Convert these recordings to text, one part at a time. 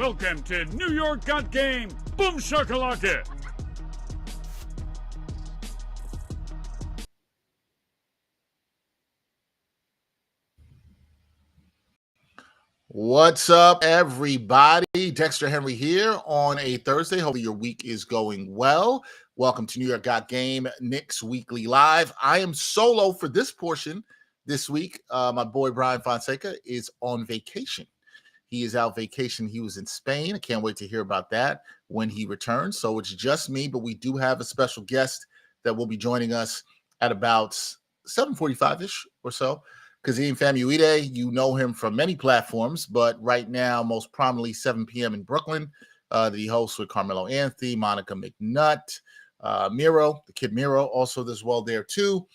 Welcome to New York Got Game. Boom shakalaka. What's up, everybody? Dexter Henry here on a Thursday. Hopefully your week is going well. Welcome to New York Got Game, Knicks Weekly Live. I am solo for this portion this week. My boy Brian Fonseca is on vacation. He is out vacation. He was in Spain. I can't wait to hear about that when he returns. So it's just me, but we do have a special guest that will be joining us at about 7:45-ish or so. Kazeem Famuyide, you know him from many platforms, but right now, most prominently 7 p.m. in Brooklyn, that he hosts with Carmelo Anthony, Monica McNutt, Miro, the kid Miro, also does well there too.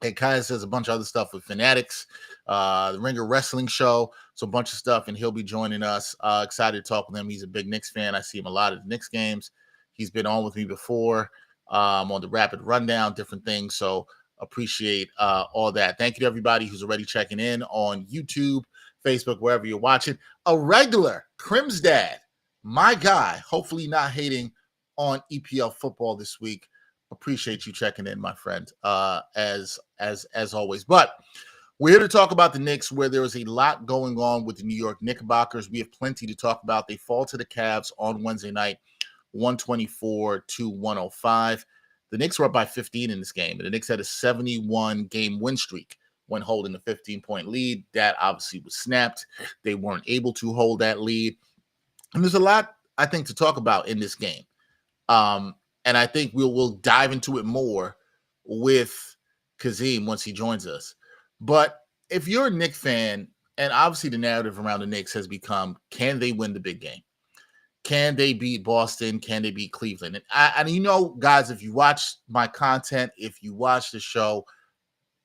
And Kaz does a bunch of other stuff with Fanatics, the Ringer Wrestling Show, so a bunch of stuff, and he'll be joining us. Excited to talk with him. He's a big Knicks fan. I see him a lot at the Knicks games. He's been on with me before on the Rapid Rundown, different things, so appreciate all that. Thank you to everybody who's already checking in on YouTube, Facebook, wherever you're watching. A regular Crim's dad, my guy, hopefully not hating on EPL football this week. Appreciate you checking in, my friend, as always. But we're here to talk about the Knicks, where there is a lot going on with the New York Knickerbockers. We have plenty to talk about. They fall to the Cavs on Wednesday night, 124-105. The Knicks were up by 15 in this game, and the Knicks had a 71-game win streak when holding a 15-point lead. That obviously was snapped. They weren't able to hold that lead. And there's a lot, I think, to talk about in this game. And I think we'll dive into it more with Kazeem once he joins us. But if you're a Knicks fan, and obviously the narrative around the Knicks has become, can they win the big game? Can they beat Boston? Can they beat Cleveland? And you know, guys, if you watch my content, if you watch the show,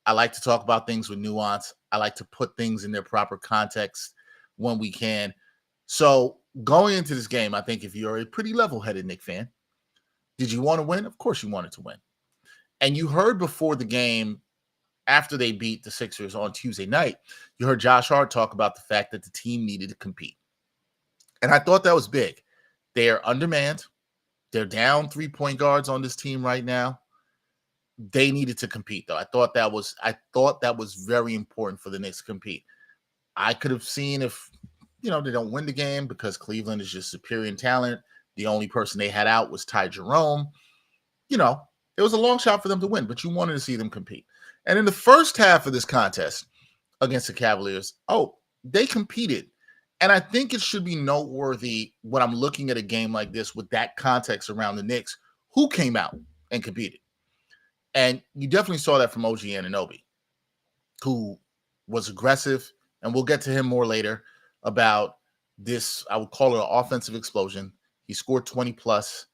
I like to talk about things with nuance. I like to put things in their proper context when we can. So going into this game, I think if you're a pretty level-headed Knicks fan, did you want to win? Of course you wanted to win. And you heard before the game, after they beat the Sixers on Tuesday night, you heard Josh Hart talk about the fact that the team needed to compete. And I thought that was big. They're undermanned. They're down 3-point guards on this team right now. They needed to compete, though. I thought that was very important for the Knicks to compete. I could have seen if, they don't win the game because Cleveland is just superior in talent. The only person they had out was Ty Jerome. It was a long shot for them to win, but you wanted to see them compete. And in the first half of this contest against the Cavaliers, they competed. And I think it should be noteworthy when I'm looking at a game like this with that context around the Knicks, who came out and competed. And you definitely saw that from OG Anunoby, who was aggressive. And we'll get to him more later about this, I would call it an offensive explosion. He scored 20+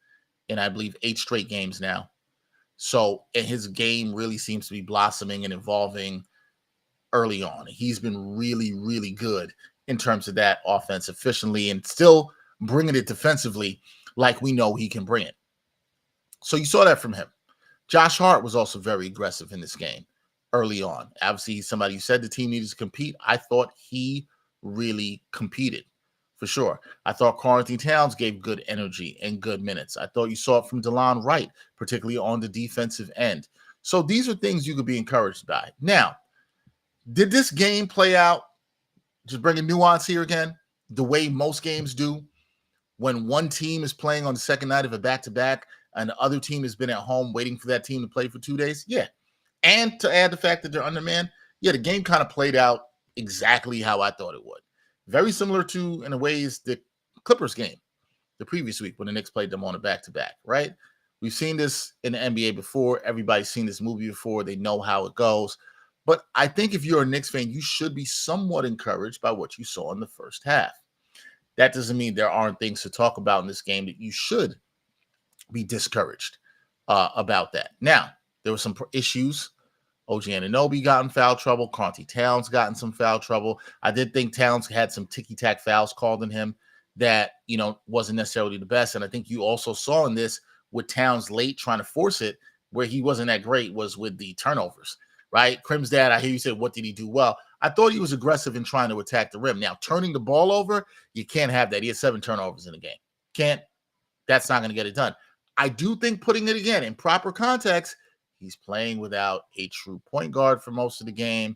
in, I believe, 8 straight games now. So and his game really seems to be blossoming and evolving early on. He's been really, really good in terms of that offense efficiently and still bringing it defensively like we know he can bring it. So you saw that from him. Josh Hart was also very aggressive in this game early on. Obviously, he's somebody who said the team needed to compete. I thought he really competed for sure. I thought Karl-Anthony Towns gave good energy and good minutes. I thought you saw it from Delon Wright, particularly on the defensive end. So these are things you could be encouraged by. Now, did this game play out, just bringing nuance here again, the way most games do, when one team is playing on the second night of a back-to-back and the other team has been at home waiting for that team to play for 2 days? Yeah. And to add the fact that they're undermanned, yeah, the game kind of played out exactly how I thought it would. Very similar to, in a ways, the Clippers game the previous week when the Knicks played them on a back-to-back, right? We've seen this in the NBA before. Everybody's seen this movie before. They know how it goes. But I think if you're a Knicks fan, you should be somewhat encouraged by what you saw in the first half. That doesn't mean there aren't things to talk about in this game that you should be discouraged about that. Now, there were some issues. OG Anunoby got in foul trouble. Karl-Anthony Towns got in some foul trouble. I did think Towns had some ticky-tack fouls called on him that, wasn't necessarily the best. And I think you also saw in this with Towns late trying to force it, where he wasn't that great, was with the turnovers. Right? Crim's dad, I hear you say, what did he do well? I thought he was aggressive in trying to attack the rim. Now, turning the ball over, you can't have that. He had 7 turnovers in the game. That's not going to get it done. I do think putting it again in proper context, he's playing without a true point guard for most of the game.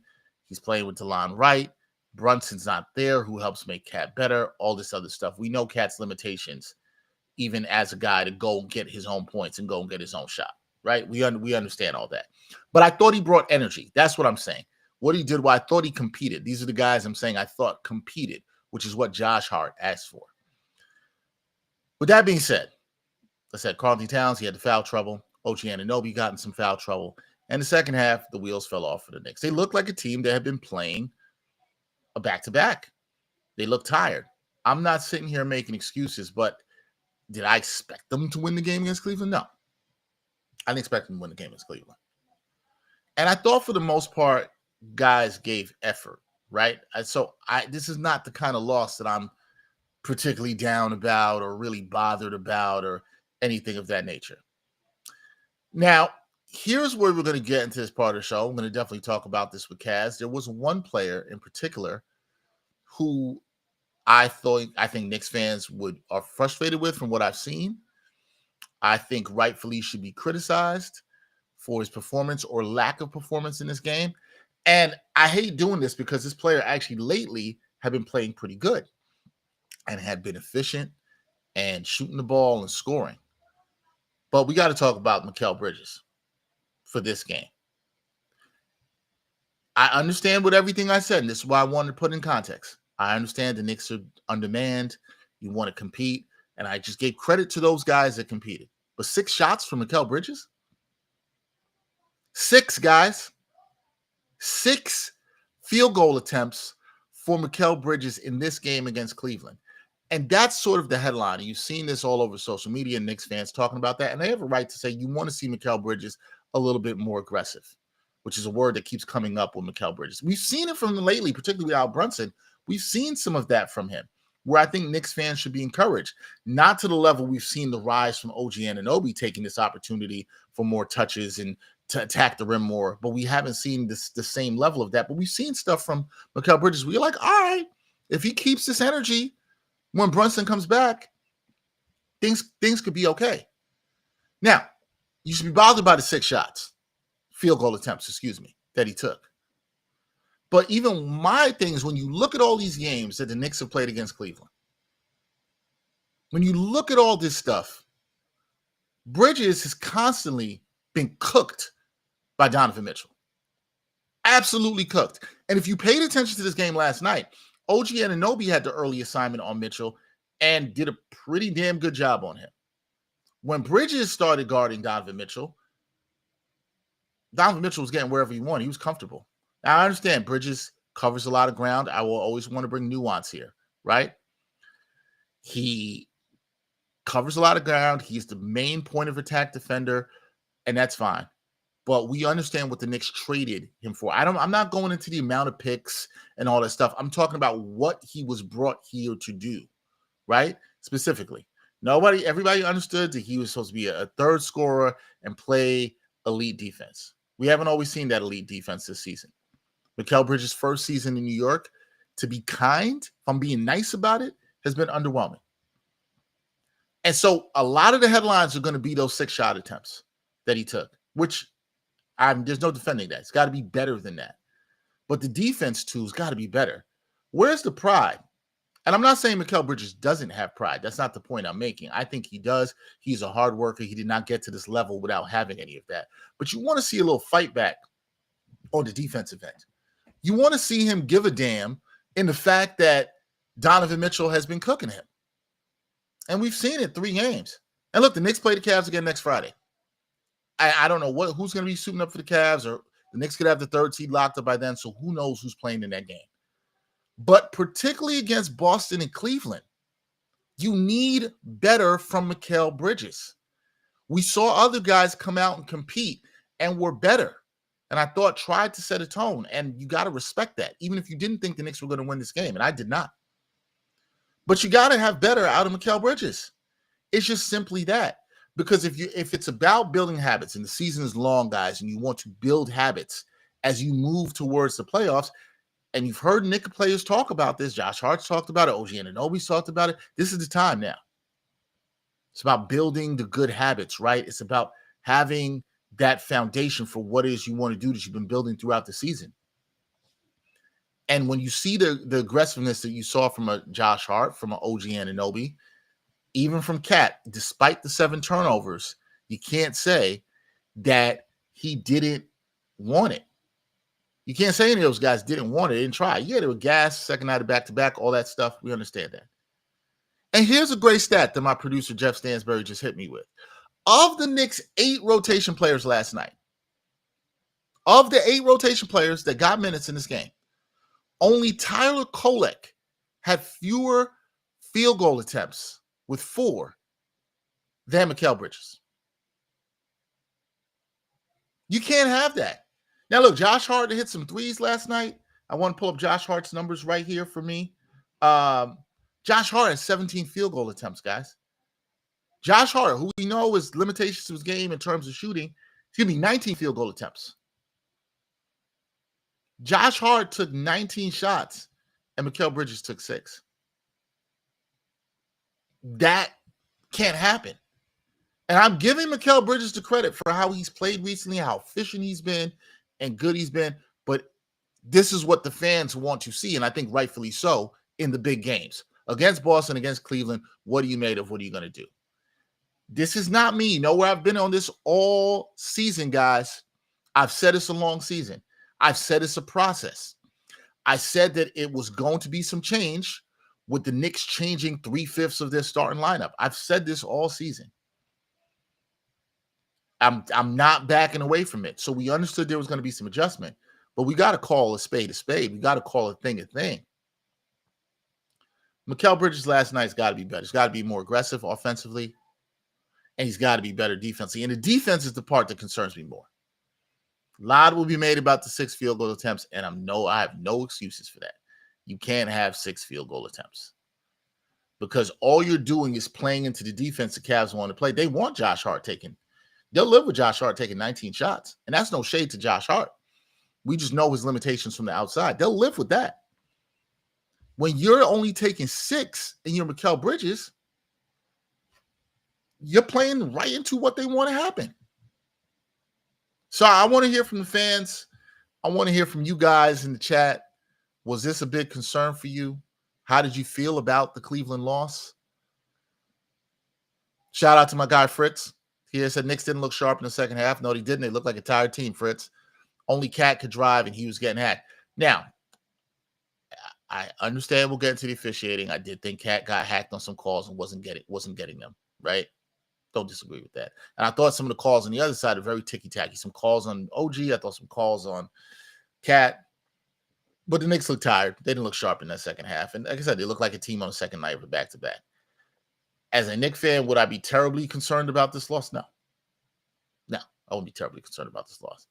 He's playing with Delon Wright. Brunson's not there, who helps make Cat better, all this other stuff. We know Cat's limitations, even as a guy to go get his own points and go and get his own shot, right? We understand all that. But I thought he brought energy. That's what I'm saying. What he did, I thought he competed. These are the guys I'm saying I thought competed, which is what Josh Hart asked for. With that being said, I said Karl Anthony Towns, he had the foul trouble. OG Anunoby got in some foul trouble. And the second half, the wheels fell off for the Knicks. They looked like a team that had been playing a back-to-back. They looked tired. I'm not sitting here making excuses, but did I expect them to win the game against Cleveland? No. I didn't expect them to win the game against Cleveland. And I thought for the most part, guys gave effort, right? So this is not the kind of loss that I'm particularly down about or really bothered about or anything of that nature. Now, here's where we're going to get into this part of the show. I'm going to definitely talk about this with Kaz. There was one player in particular who I think Knicks fans are frustrated with from what I've seen. I think rightfully should be criticized for his performance or lack of performance in this game. And I hate doing this because this player actually lately had been playing pretty good and had been efficient and shooting the ball and scoring. But we got to talk about Mikal Bridges for this game. I understand with everything I said, and this is why I wanted to put in context. I understand the Knicks are on demand. You want to compete. And I just gave credit to those guys that competed. But 6 shots from Mikal Bridges? 6, guys. 6 field goal attempts for Mikal Bridges in this game against Cleveland. And that's sort of the headline. You've seen this all over social media, Knicks fans talking about that. And they have a right to say you want to see Mikal Bridges a little bit more aggressive, which is a word that keeps coming up with Mikal Bridges. We've seen it from him lately, particularly without Brunson. We've seen some of that from him, where I think Knicks fans should be encouraged. Not to the level we've seen the rise from OG Anunoby taking this opportunity for more touches and to attack the rim more, but we haven't seen the same level of that. But we've seen stuff from Mikal Bridges where you're like, all right, if he keeps this energy when Brunson comes back, things could be okay. Now, you should be bothered by the 6 field goal attempts, that he took. But even my thing is when you look at all these games that the Knicks have played against Cleveland, when you look at all this stuff, Bridges has constantly been cooked by Donovan Mitchell. Absolutely cooked. And if you paid attention to this game last night, OG Anunoby had the early assignment on Mitchell and did a pretty damn good job on him. When Bridges started guarding Donovan Mitchell was getting wherever he wanted. He was comfortable. Now, I understand Bridges covers a lot of ground. I will always want to bring nuance here, right? He covers a lot of ground. He's the main point of attack defender, and that's fine. But we understand what the Knicks traded him for. I'm not going into the amount of picks and all that stuff. I'm talking about what he was brought here to do, right? Specifically. Everybody understood that he was supposed to be a third scorer and play elite defense. We haven't always seen that elite defense this season. Mikal Bridges' first season in New York, to be kind, if I'm being nice about it, has been underwhelming. And so a lot of the headlines are going to be those 6 shot attempts that he took, which there's no defending that. It's got to be better than that. But the defense, too, has got to be better. Where's the pride? And I'm not saying Mikal Bridges doesn't have pride. That's not the point I'm making. I think he does. He's a hard worker. He did not get to this level without having any of that. But you want to see a little fight back on the defensive end. You want to see him give a damn in the fact that Donovan Mitchell has been cooking him. And we've seen it 3 games. And look, the Knicks play the Cavs again next Friday. I don't know who's going to be suiting up for the Cavs, or the Knicks could have the 3rd seed locked up by then, so who knows who's playing in that game. But particularly against Boston and Cleveland, you need better from Mikal Bridges. We saw other guys come out and compete and were better. And I thought tried to set a tone, and you got to respect that, even if you didn't think the Knicks were going to win this game, and I did not. But you got to have better out of Mikal Bridges. It's just simply that. Because if it's about building habits, and the season is long, guys, and you want to build habits as you move towards the playoffs, And you've heard Knicks players talk about this. Josh Hart's talked about it. OG Anunoby's talked about it. This is the time now. It's about building the good habits, right? It's about having that foundation for what it is you want to do that you've been building throughout the season. And when you see the aggressiveness that you saw from a Josh Hart, from an OG Anunoby, even from Cat, despite the 7 turnovers, you can't say that he didn't want it. You can't say any of those guys didn't want it, didn't try. Yeah, they were gassed, second night of back-to-back, all that stuff. We understand that. And here's a great stat that my producer, Jeff Stansberry, just hit me with. Of the Knicks' 8 rotation players last night, of the 8 rotation players that got minutes in this game, only Tyler Kolek had fewer field goal attempts with 4 than Mikal Bridges. You can't have that. Now, look, Josh Hart hit some threes last night. I want to pull up Josh Hart's numbers right here for me. Josh Hart has 17 field goal attempts, guys. Josh Hart, who we know is limitations to his game in terms of shooting, 19 field goal attempts. Josh Hart took 19 shots, and Mikal Bridges took 6. That can't happen. And I'm giving Mikal Bridges the credit for how he's played recently, how efficient he's been, and good he's been. But this is what the fans want to see, and I think rightfully so, in the big games. Against Boston, against Cleveland, what are you made of? What are you going to do? This is not me. You know where I've been on this all season, guys. I've said it's a long season. I've said it's a process. I said that it was going to be some change with the Knicks changing 3/5 of their starting lineup. I've said this all season. I'm not backing away from it. So we understood there was going to be some adjustment, but we got to call a spade a spade. We got to call a thing a thing. Mikal Bridges last night's got to be better. He's got to be more aggressive offensively, and he's got to be better defensively. And the defense is the part that concerns me more. A lot will be made about the 6 field goal attempts, and I have no excuses for that. You can't have 6 field goal attempts because all you're doing is playing into the defense the Cavs want to play. They want Josh Hart taking. They'll live with Josh Hart taking 19 shots, and that's no shade to Josh Hart. We just know his limitations from the outside. They'll live with that. When you're only taking 6 and you're Mikal Bridges, you're playing right into what they want to happen. So I want to hear from the fans. I want to hear from you guys in the chat. Was this a big concern for you? How did you feel about the Cleveland loss? Shout out to my guy, Fritz. He said Knicks didn't look sharp in the second half. No, they didn't. They looked like a tired team, Fritz. Only Cat could drive, and he was getting hacked. Now, I understand we'll get into the officiating. I did think Cat got hacked on some calls and wasn't getting them, right? Don't disagree with that. And I thought some of the calls on the other side are very ticky-tacky. Some calls on OG. I thought some calls on Cat. But the Knicks looked tired. They didn't look sharp in that second half. And like I said, they looked like a team on the second night of a back-to-back. As a Knicks fan, would I be terribly concerned about this loss? No. No, I wouldn't be terribly concerned about this loss.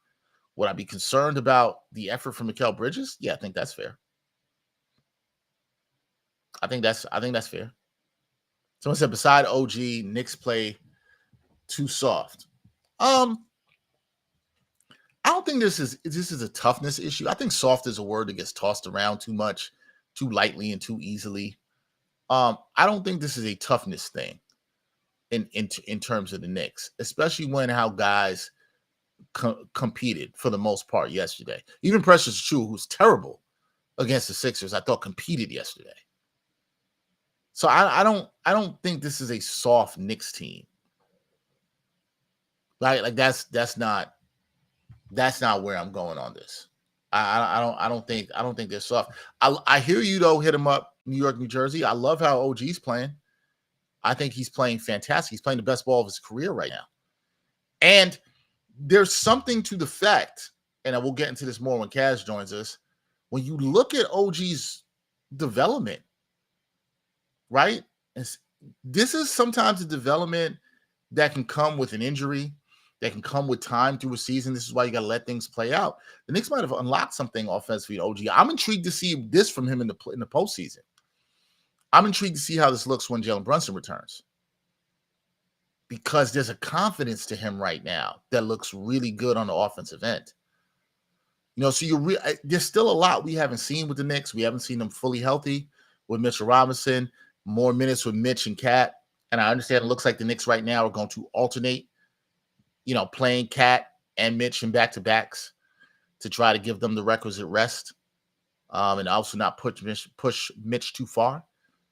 Would I be concerned about the effort from Mikal Bridges? Yeah, I think that's fair. I think that's fair. Someone said beside OG, Knicks play too soft. I don't think this is a toughness issue. I think soft is a word that gets tossed around too much, too lightly and too easily. I don't think this is a toughness thing in terms of the Knicks, especially when how guys competed for the most part yesterday. Even Precious Achiuwa, who's terrible against the Sixers, I thought competed yesterday. So I don't think this is a soft Knicks team. Like that's not where I'm going on this. I don't think they're soft. I hear you though. Hit him up, New York, New Jersey. I love how OG's playing. I think he's playing fantastic. He's playing the best ball of his career right now. And there's something to the fact, and I will get into this more when Kaz joins us. When you look at OG's development, right? This is sometimes a development that can come with an injury, that can come with time through a season. This is why you got to let things play out. The Knicks might have unlocked something offensively to OG. I'm intrigued to see this from him in the postseason. I'm intrigued to see how this looks when Jalen Brunson returns, because there's a confidence to him right now that looks really good on the offensive end. So there's still a lot we haven't seen with the Knicks. We haven't seen them fully healthy with Mitchell Robinson, more minutes with Mitch and Cat. And I understand it looks like the Knicks right now are going to alternate, playing Cat and Mitch in back-to-backs to try to give them the requisite rest, and also not push Mitch too far.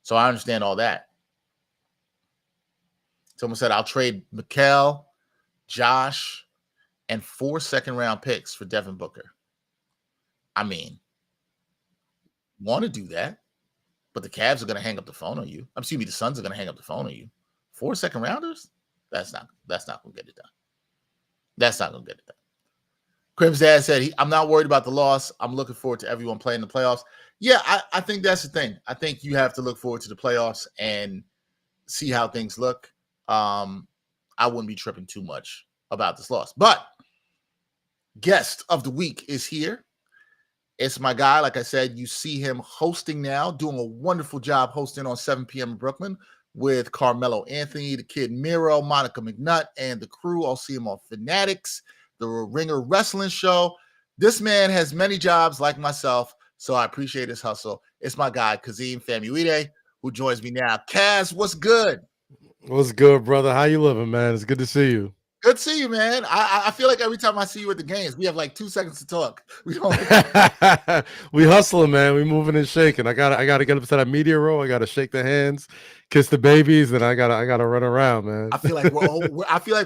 So I understand all that. Someone said, I'll trade Mikal, Josh, and 4 second-round picks for Devin Booker. I mean, want to do that, but the Cavs are going to hang up the phone on you. Excuse me, the Suns are going to hang up the phone on you. 4 second-rounders? That's not going to get it done. That's not going to get it done. Crim's dad said, I'm not worried about the loss. I'm looking forward to everyone playing the playoffs. Yeah, I think that's the thing. I think you have to look forward to the playoffs and see how things look. I wouldn't be tripping too much about this loss. But guest of the week is here. It's my guy. Like I said, you see him hosting now, doing a wonderful job hosting on 7 p.m. in Brooklyn with Carmelo Anthony, the kid Miro, Monica McNutt, and the crew. I'll see him on Fanatics, the Ringer Wrestling Show. This man has many jobs like myself, so I appreciate his hustle. It's my guy, Kazeem Famuyide, who joins me now. Kaz, what's good? What's good, brother? How you living, man? It's good to see you. Good to see you, man. I feel like every time I see you at the games, we have like 2 seconds to talk. We don't. We hustling, man. We moving and shaking. I gotta get up to that media row. I gotta shake the hands, kiss the babies, and I gotta run around, man. I feel like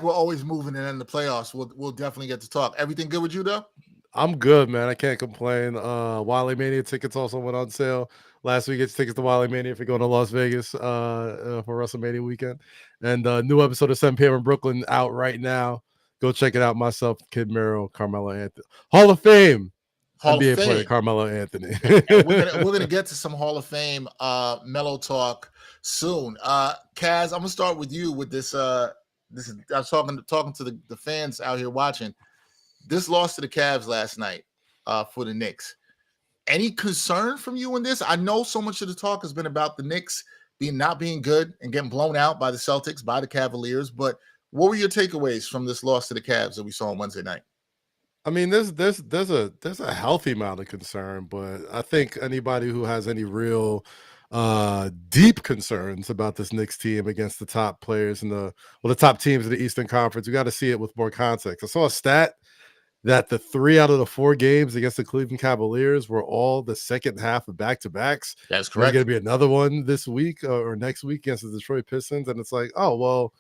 we're always moving, and in the playoffs, we'll definitely get to talk. Everything good with you, though? I'm good, man. I can't complain. Wally Mania tickets also went on sale last week. It's tickets to Wally Mania if you're going to Las Vegas for WrestleMania weekend. And new episode of 7 p.m. in Brooklyn out right now. Go check it out. Myself, Kid Mero, Carmelo Anthony, Hall of Fame, NBA player Carmelo Anthony. we're gonna get to some Hall of Fame Melo talk soon. Kaz, I'm gonna start with you with this. I was talking to the fans out here watching. This loss to the Cavs last night for the Knicks. Any concern from you in this? I know so much of the talk has been about the Knicks not being good and getting blown out by the Celtics, by the Cavaliers. But what were your takeaways from this loss to the Cavs that we saw on Wednesday night? I mean, there's a healthy amount of concern, but I think anybody who has any real deep concerns about this Knicks team against the top players in the top teams in the Eastern Conference, you got to see it with more context. I saw a stat that the 3 out of the 4 games against the Cleveland Cavaliers were all the second half of back-to-backs. That's correct. There's going to be another one this week or next week against the Detroit Pistons. And it's like, oh, well,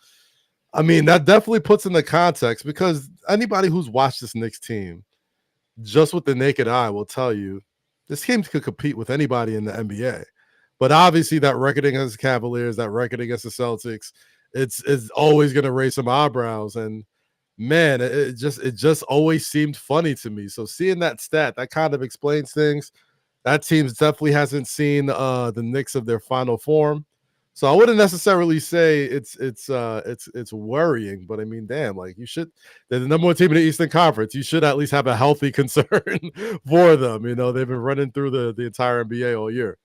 I mean, that definitely puts in the context, because anybody who's watched this Knicks team just with the naked eye will tell you this team could compete with anybody in the NBA. But obviously that record against the Cavaliers, that record against the Celtics, it's always going to raise some eyebrows. And man, it just always seemed funny to me. So seeing that stat, that kind of explains things. That team definitely hasn't seen the Knicks of their final form. So I wouldn't necessarily say it's worrying, but I mean, damn, like they're the number 1 team in the Eastern Conference. You should at least have a healthy concern for them. You know, they've been running through the entire NBA all year.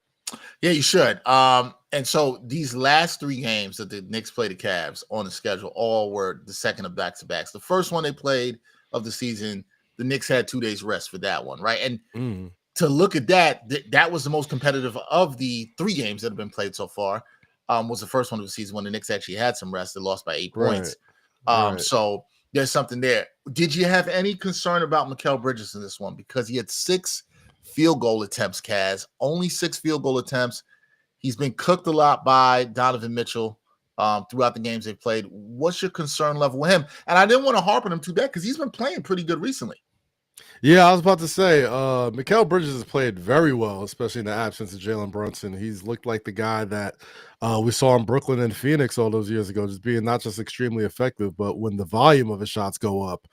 Yeah, you should. And so these last 3 games that the Knicks played the Cavs on the schedule all were the second of back-to-backs. The first one they played of the season, the Knicks had 2 days rest for that one, right? And to look at that was the most competitive of the 3 games that have been played so far. Was the first one of the season when the Knicks actually had some rest. They lost by 8 points. Right. So there's something there. Did you have any concern about Mikal Bridges in this one? Because he had 6 field goal attempts, Kaz. Only 6 field goal attempts. He's been cooked a lot by Donovan Mitchell throughout the games they've played. What's your concern level with him? And I didn't want to harp on him too bad because he's been playing pretty good recently. Yeah, I was about to say, Mikal Bridges has played very well, especially in the absence of Jalen Brunson. He's looked like the guy that we saw in Brooklyn and Phoenix all those years ago, just being not just extremely effective, but when the volume of his shots go up,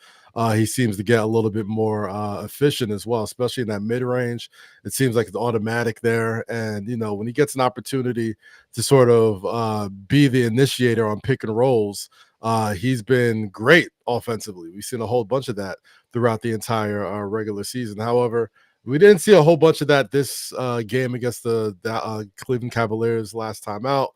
he seems to get a little bit more efficient as well, especially in that mid-range. It seems like it's automatic there. And, you know, when he gets an opportunity to sort of be the initiator on pick and rolls, he's been great offensively. We've seen a whole bunch of that throughout the entire regular season. However, we didn't see a whole bunch of that this game against the Cleveland Cavaliers last time out.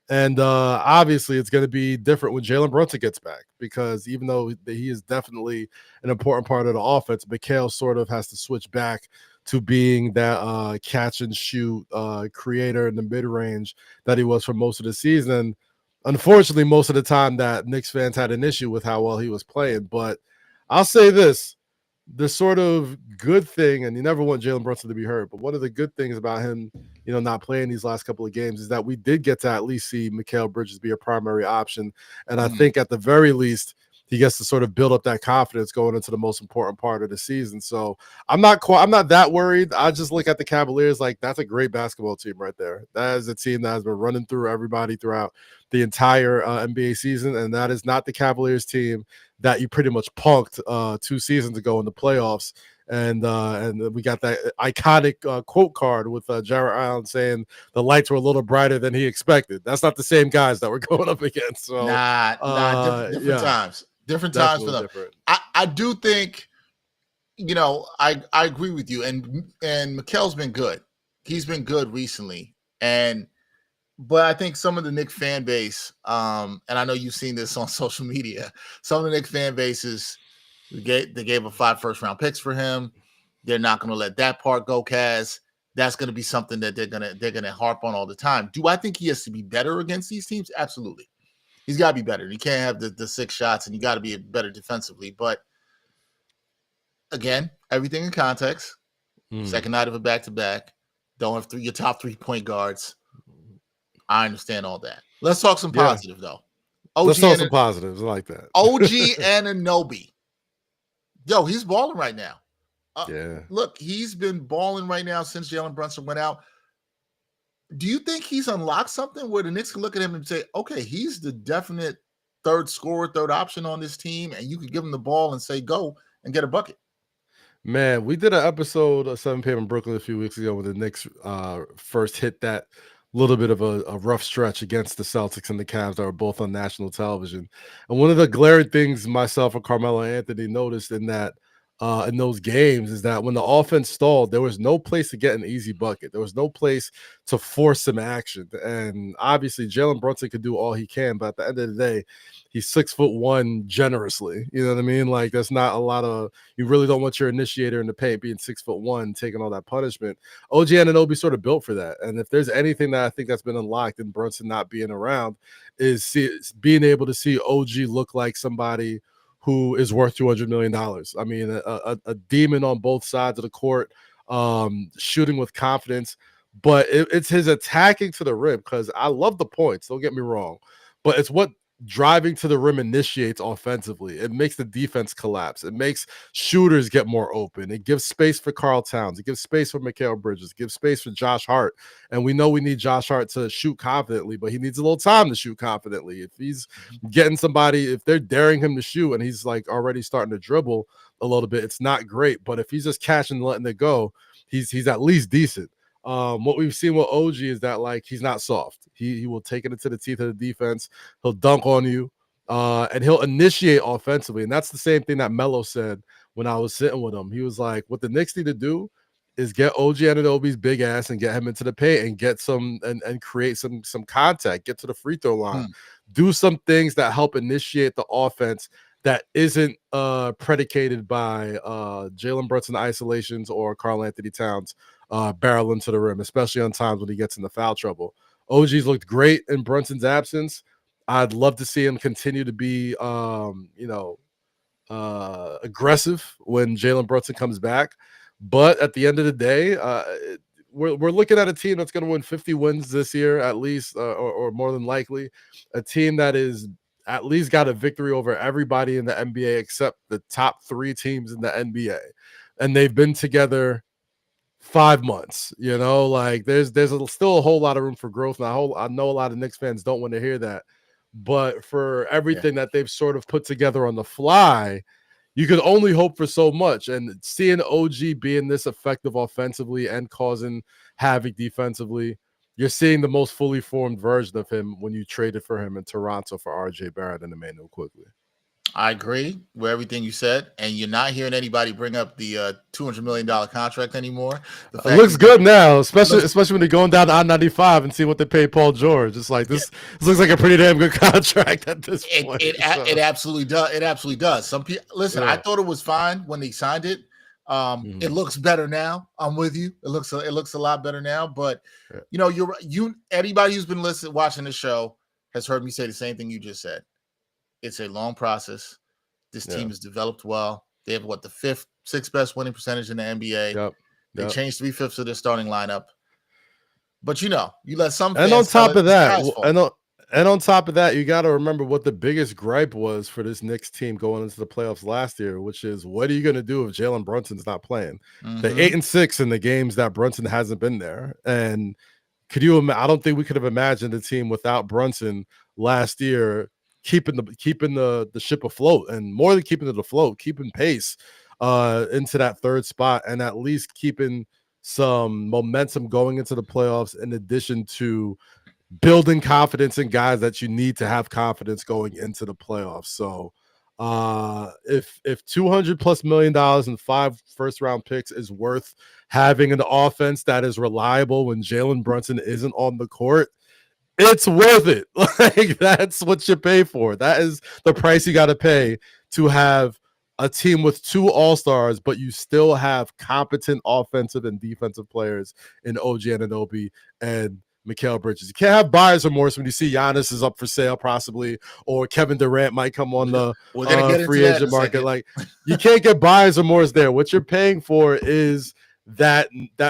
And obviously, it's going to be different when Jalen Brunson gets back, because even though he is definitely an important part of the offense, Mikal sort of has to switch back to being that catch and shoot creator in the mid range that he was for most of the season. Unfortunately, most of the time that Knicks fans had an issue with how well he was playing. But I'll say this, the sort of good thing, and you never want Jalen Brunson to be hurt, but one of the good things about him, not playing these last couple of games is that we did get to at least see Mikal Bridges be a primary option. And I think at the very least, he gets to sort of build up that confidence going into the most important part of the season. So I'm not that worried. I just look at the Cavaliers like that's a great basketball team right there. That is a team that has been running through everybody throughout the entire NBA season, and that is not the Cavaliers team that you pretty much punked 2 seasons ago in the playoffs. And we got that iconic quote card with Jarrett Allen saying the lights were a little brighter than he expected. That's not the same guys that we're going up against. So different times. Different times for them. I do think, I agree with you. And Mikal's been good. He's been good recently. But I think some of the Knicks fan base, and I know you've seen this on social media, some of the Knicks fan bases, they gave up 5 first-round picks for him. They're not going to let that part go, Kaz. That's going to be something that they're gonna harp on all the time. Do I think he has to be better against these teams? Absolutely. He's got to be better. You can't have the 6 shots, and you got to be better defensively. But again, everything in context. Second night of a back-to-back. Don't have your top 3 point guards. I understand all that. Let's talk some positive, though. Let's talk some positives. I like that. OG Anunoby. Yo, he's balling right now. Look, he's been balling right now since Jalen Brunson went out. Do you think he's unlocked something where the Knicks can look at him and say, okay, he's the definite third scorer, third option on this team, and you can give him the ball and say, go and get a bucket? Man, we did an episode of 7 p.m. in Brooklyn a few weeks ago when the Knicks first hit that little bit of a rough stretch against the Celtics and the Cavs that were both on national television. And one of the glaring things myself and Carmelo Anthony noticed in those games is that when the offense stalled, there was no place to get an easy bucket. There was no place to force some action. And obviously Jalen Brunson could do all he can, but at the end of the day, he's 6'1" generously. You know what I mean? Like, that's not a lot of, you really don't want your initiator in the paint being 6'1", taking all that punishment. OG Anunoby sort of built for that. And if there's anything that I think that's been unlocked in Brunson not being around is being able to see OG look like somebody who is worth $200 million. I mean, a demon on both sides of the court, shooting with confidence. But it's his attacking to the rim, because I love the points, don't get me wrong. But it's what driving to the rim initiates offensively. It makes the defense collapse. It makes shooters get more open. It gives space for Karl Towns. It gives space for Mikal Bridges. It gives space for Josh Hart. And we know we need Josh Hart to shoot confidently, but he needs a little time to shoot confidently. If he's getting somebody, if they're daring him to shoot and he's like already starting to dribble a little bit, it's not great. But if he's just catching and letting it go, he's at least decent. What we've seen with OG is that, like, he's not soft. He will take it into the teeth of the defense. He'll dunk on you, and he'll initiate offensively. And that's the same thing that Melo said when I was sitting with him. He was like, what the Knicks need to do is get OG Anunoby's big ass and get him into the paint and get some and create some contact, get to the free throw line, do some things that help initiate the offense that isn't predicated by Jalen Brunson isolations or Karl Anthony Towns barrel into the rim, especially on times when he gets into foul trouble. OG's looked great in Brunson's absence. I'd love to see him continue to be, aggressive when Jalen Brunson comes back. But at the end of the day, we're looking at a team that's going to win 50 wins this year, at least, or more than likely. A team that is at least got a victory over everybody in the NBA except the top 3 teams in the NBA. And they've been together 5 months, like there's still a whole lot of room for growth. And I know a lot of Knicks fans don't want to hear that, but for everything that they've sort of put together on the fly, you could only hope for so much. And seeing OG being this effective offensively and causing havoc defensively, you're seeing the most fully formed version of him when you traded for him in Toronto for RJ Barrett and Emmanuel Quickley. I agree with everything you said, and you're not hearing anybody bring up the $200 million contract anymore. The It fact looks he's good gonna, now, looks, especially when they're going down to I-95 and see what they pay Paul George. It's like this looks like a pretty damn good contract at this point. it absolutely does. It absolutely does. Some people listen. I thought it was fine when they signed it. It looks better now. I'm with you. It looks a lot better now. But you know, anybody who's been watching the show has heard me say the same thing you just said. It's a long process. This team is developed well. They have the sixth best winning percentage in the NBA. Yep. They changed 3/5 of their starting lineup. But you let some fans. And on top of that, you got to remember what the biggest gripe was for this Knicks team going into the playoffs last year, which is what are you going to do if Jalen Brunson's not playing? They're 8-6 in the games that Brunson hasn't been there. And I don't think we could have imagined a team without Brunson last year keeping the ship afloat, and more than keeping it afloat, keeping pace into that third spot, and at least keeping some momentum going into the playoffs, in addition to building confidence in guys that you need to have confidence going into the playoffs. So if $200+ million and 5 first-round picks is worth having an offense that is reliable when Jalen Brunson isn't on the court, it's worth it. Like, that's what you pay for. That is the price you got to pay to have a team with 2 all-stars, but you still have competent offensive and defensive players in OG Anunoby and Mikal Bridges. You can't have buyer's remorse when you see Giannis is up for sale possibly, or Kevin Durant might come on the free agent market. Like, you can't get buyer's remorse there. What you're paying for is that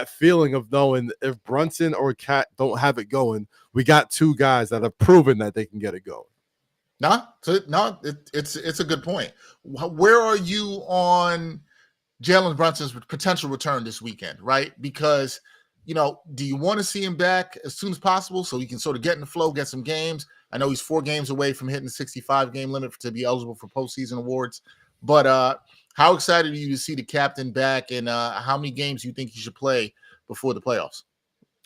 feeling of knowing if Brunson or Cat don't have it going, we got 2 guys that have proven that they can get it going. It's a good point. Where are you on Jalen Brunson's potential return this weekend, right? Because, do you want to see him back as soon as possible so he can sort of get in the flow, get some games? I know he's 4 games away from hitting the 65-game limit to be eligible for postseason awards. But how excited are you to see the captain back, and how many games do you think he should play before the playoffs?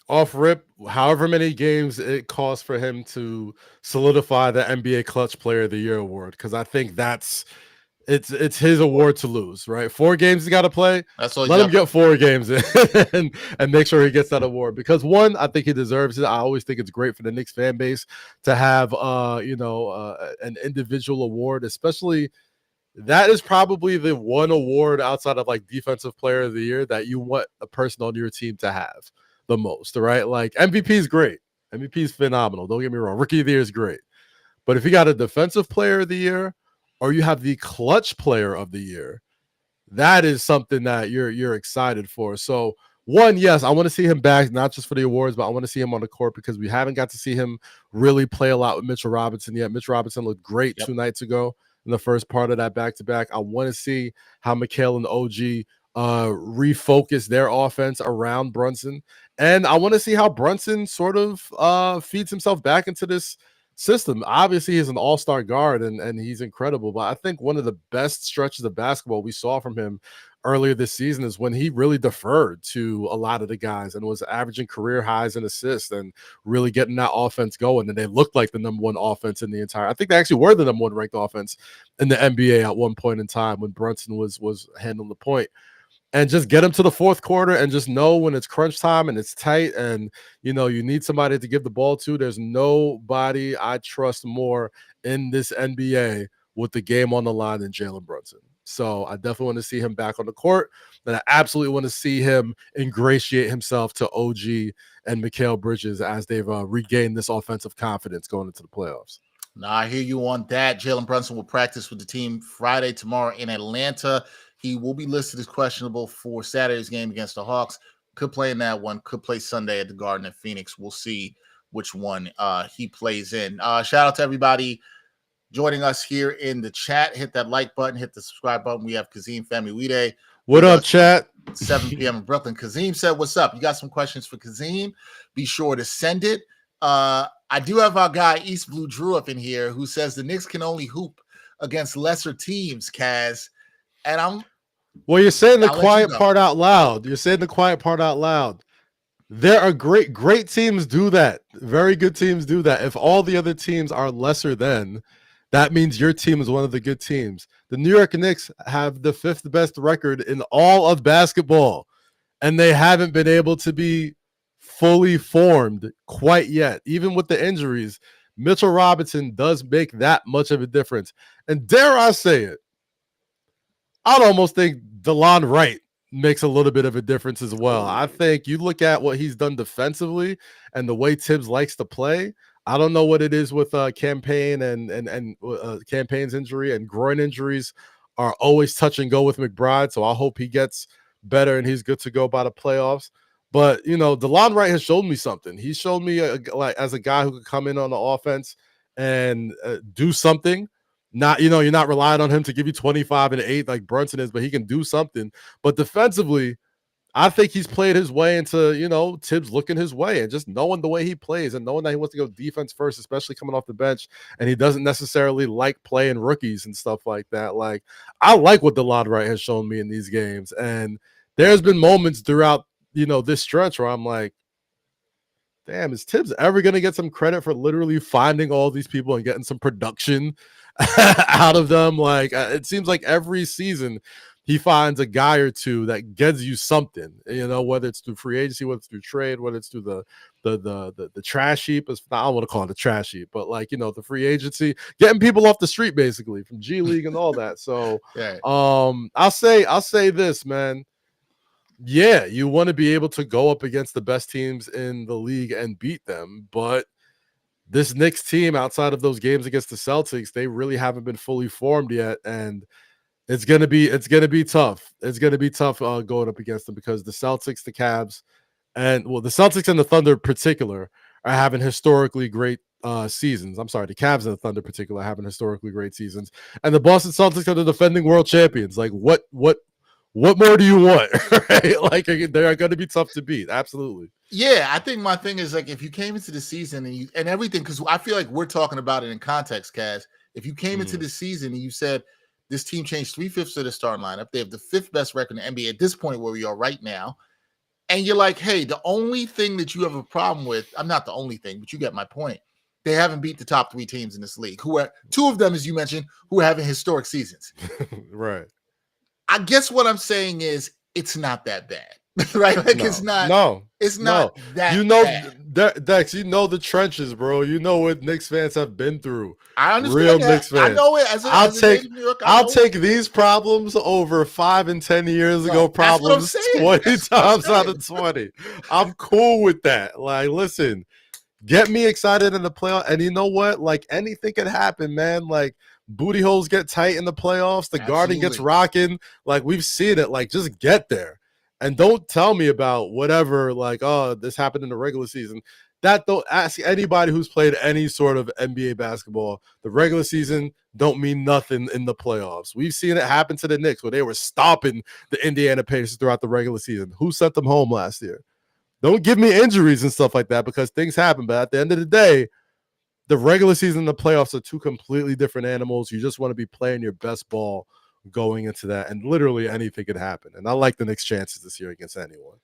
Off rip, however many games it costs for him to solidify the NBA Clutch Player of the Year award, because I think it's his award to lose, right? 4 games he got to play. That's all. Let him get 4 games in and make sure he gets that award, because one, I think he deserves it. I always think it's great for the Knicks fan base to have an individual award, especially. That is probably the one award outside of like Defensive Player of the Year that you want a person on your team to have the most, right? Like, MVP is great. MVP is phenomenal. Don't get me wrong. Rookie of the Year is great. But if you got a Defensive Player of the Year, or you have the Clutch Player of the Year, that is something that you're excited for. So, one, yes, I want to see him back, not just for the awards, but I want to see him on the court, because we haven't got to see him really play a lot with Mitchell Robinson yet. Mitchell Robinson looked great 2 nights ago in the first part of that back-to-back. I want to see how Mikal and OG refocus their offense around Brunson. And I want to see how Brunson sort of feeds himself back into this system. Obviously, he's an all-star guard, and he's incredible. But I think one of the best stretches of basketball we saw from him earlier this season is when he really deferred to a lot of the guys and was averaging career highs in assists and really getting that offense going. And they looked like the number 1 offense in the entire. I think they actually were the number 1 ranked offense in the NBA at one point in time when Brunson was handling the point. And just get him to the fourth quarter and just know when it's crunch time and it's tight and, you need somebody to give the ball to. There's nobody I trust more in this NBA with the game on the line than Jalen Brunson. So I definitely want to see him back on the court. And I absolutely want to see him ingratiate himself to OG and Mikal Bridges as they've regained this offensive confidence going into the playoffs. Now, I hear you on that. Jalen Brunson will practice with the team Friday, tomorrow in Atlanta. He will be listed as questionable for Saturday's game against the Hawks. Could play in that one. Could play Sunday at the Garden at Phoenix. We'll see which one he plays in. Shout out to everybody joining us here in the chat. Hit that like button. Hit the subscribe button. We have Kazeem Famuyide. What up, chat? 7 p.m. in Brooklyn. Kazeem said, what's up? You got some questions for Kazeem? Be sure to send it. I do have our guy, East Blue Drew, up in here, who says the Knicks can only hoop against lesser teams, Kaz. And you're saying the quiet part out loud. You're saying the quiet part out loud. There are great teams do that. Very good teams do that. If all the other teams are lesser than, that means your team is one of the good teams. The New York Knicks have the 5th best record in all of basketball, and they haven't been able to be fully formed quite yet. Even with the injuries, Mitchell Robinson does make that much of a difference. And dare I say it, I'd almost think Delon Wright makes a little bit of a difference as well. I think you look at what he's done defensively and the way Tibbs likes to play. I don't know what it is with Campaign and Campaign's injury, and groin injuries are always touch and go with McBride. So I hope he gets better and he's good to go by the playoffs. But, Delon Wright has shown me something. He showed me as a guy who could come in on the offense and do something. Not, you're not relying on him to give you 25 and 8 like Brunson is, but he can do something. But defensively, I think he's played his way into, Tibbs looking his way and just knowing the way he plays and knowing that he wants to go defense first, especially coming off the bench. And he doesn't necessarily like playing rookies and stuff like that. Like, I like what Delon Wright has shown me in these games. And there's been moments throughout, this stretch where I'm like, damn, is Tibbs ever going to get some credit for literally finding all these people and getting some production out of them? Like, it seems like every season he finds a guy or two that gets you something, whether it's through free agency, whether it's through trade, whether it's through the trash heap. I don't want to call it the trash heap, but the free agency, getting people off the street basically from G League and all that. So Yeah. I'll say this, man. Yeah, you want to be able to go up against the best teams in the league and beat them, but this Knicks team, outside of those games against the Celtics, they really haven't been fully formed yet, and it's gonna be tough. It's gonna be tough going up against them because the Celtics, the Cavs, the Celtics and the Thunder in particular are having historically great seasons. I'm sorry, the Cavs and the Thunder in particular are having historically great seasons, and the Boston Celtics are the defending world champions. Like, what more do you want? Right? Like, they are going to be tough to beat. Absolutely. Yeah, I think my thing is, like, if you came into the season and everything, because I feel like we're talking about it in context, Kaz. If you came into the season and you said this team changed 3/5 of the starting lineup, they have the 5th best record in the NBA at this point where we are right now, and you're like, hey, the only thing that you have a problem with, I'm not the only thing, but you get my point. They haven't beat the top 3 teams in this league, who are 2 of them, as you mentioned, who are having historic seasons. Right. I guess what I'm saying is it's not that bad, right? Like, it's not that bad. Dex, the trenches, bro. You know what Knicks fans have been through. I understand real that. Knicks fans. I know it. I'll take these problems over 5 and 10 years ago problems 20 times out of 20. I'm cool with that. Like, listen, get me excited in the playoff, and you know what? Like, anything can happen, man. Like, booty holes get tight in the playoffs. The Garden gets rocking. Like, we've seen it. Like, just get there. And don't tell me about whatever, like, oh, this happened in the regular season. Don't ask anybody who's played any sort of NBA basketball. The regular season don't mean nothing in the playoffs. We've seen it happen to the Knicks where they were stopping the Indiana Pacers throughout the regular season. Who sent them home last year? Don't give me injuries and stuff like that because things happen. But at the end of the day, the regular season and the playoffs are 2 completely different animals. You just want to be playing your best ball going into that, and literally anything could happen. And I like the Knicks' chances this year against anyone.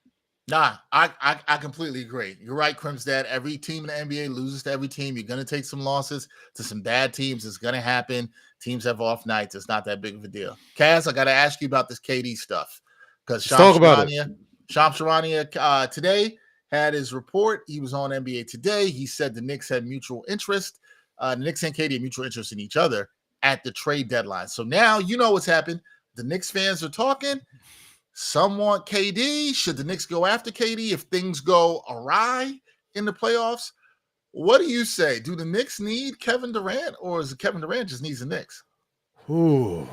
Nah, I completely agree. You're right, Crim's dad. Every team in the NBA loses to every team. You're going to take some losses to some bad teams. It's going to happen. Teams have off nights. It's not that big of a deal. Kaz, I got to ask you about this KD stuff because Shams Charania today had his report. He was on NBA Today. He said the Knicks had mutual interest. The Knicks and KD had mutual interest in each other at the trade deadline. So now you know what's happened. The Knicks fans are talking. Some want KD. Should the Knicks go after KD if things go awry in the playoffs? What do you say? Do the Knicks need Kevin Durant, or is it Kevin Durant just needs the Knicks? Ooh.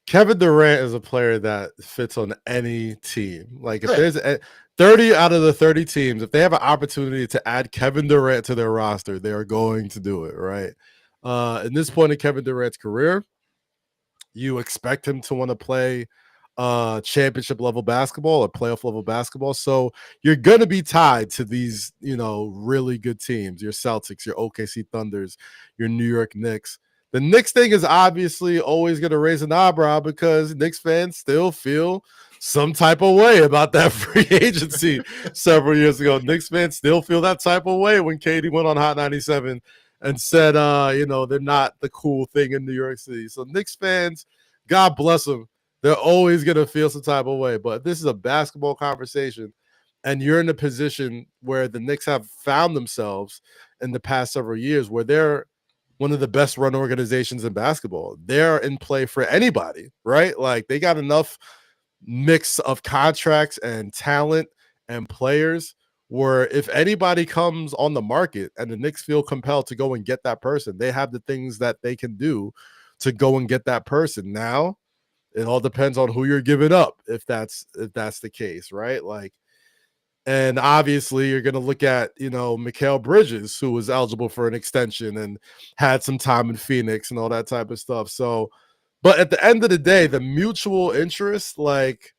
Kevin Durant is a player that fits on any team. Like, if there's 30 out of the 30 teams, if they have an opportunity to add Kevin Durant to their roster, they are going to do it, right? At this point in Kevin Durant's career, you expect him to want to play championship level basketball or playoff level basketball. So you're going to be tied to these, really good teams, your Celtics, your OKC Thunders, your New York Knicks. The Knicks thing is obviously always going to raise an eyebrow because Knicks fans still feel some type of way about that free agency several years ago. Knicks fans still feel that type of way when KD went on Hot 97 and said, they're not the cool thing in New York City. So Knicks fans, God bless them. They're always going to feel some type of way. But this is a basketball conversation, and you're in a position where the Knicks have found themselves in the past several years where they're one of the best run organizations in basketball. They're in play for anybody, right? Like they got enough mix of contracts and talent and players where if anybody comes on the market and the Knicks feel compelled to go and get that person, they have the things that they can do to go and get that person. Now, it all depends on who you're giving up if that's the case, right? Like, and obviously you're going to look at, Mikal Bridges, who was eligible for an extension and had some time in Phoenix and all that type of stuff. So, but at the end of the day, the mutual interest, like,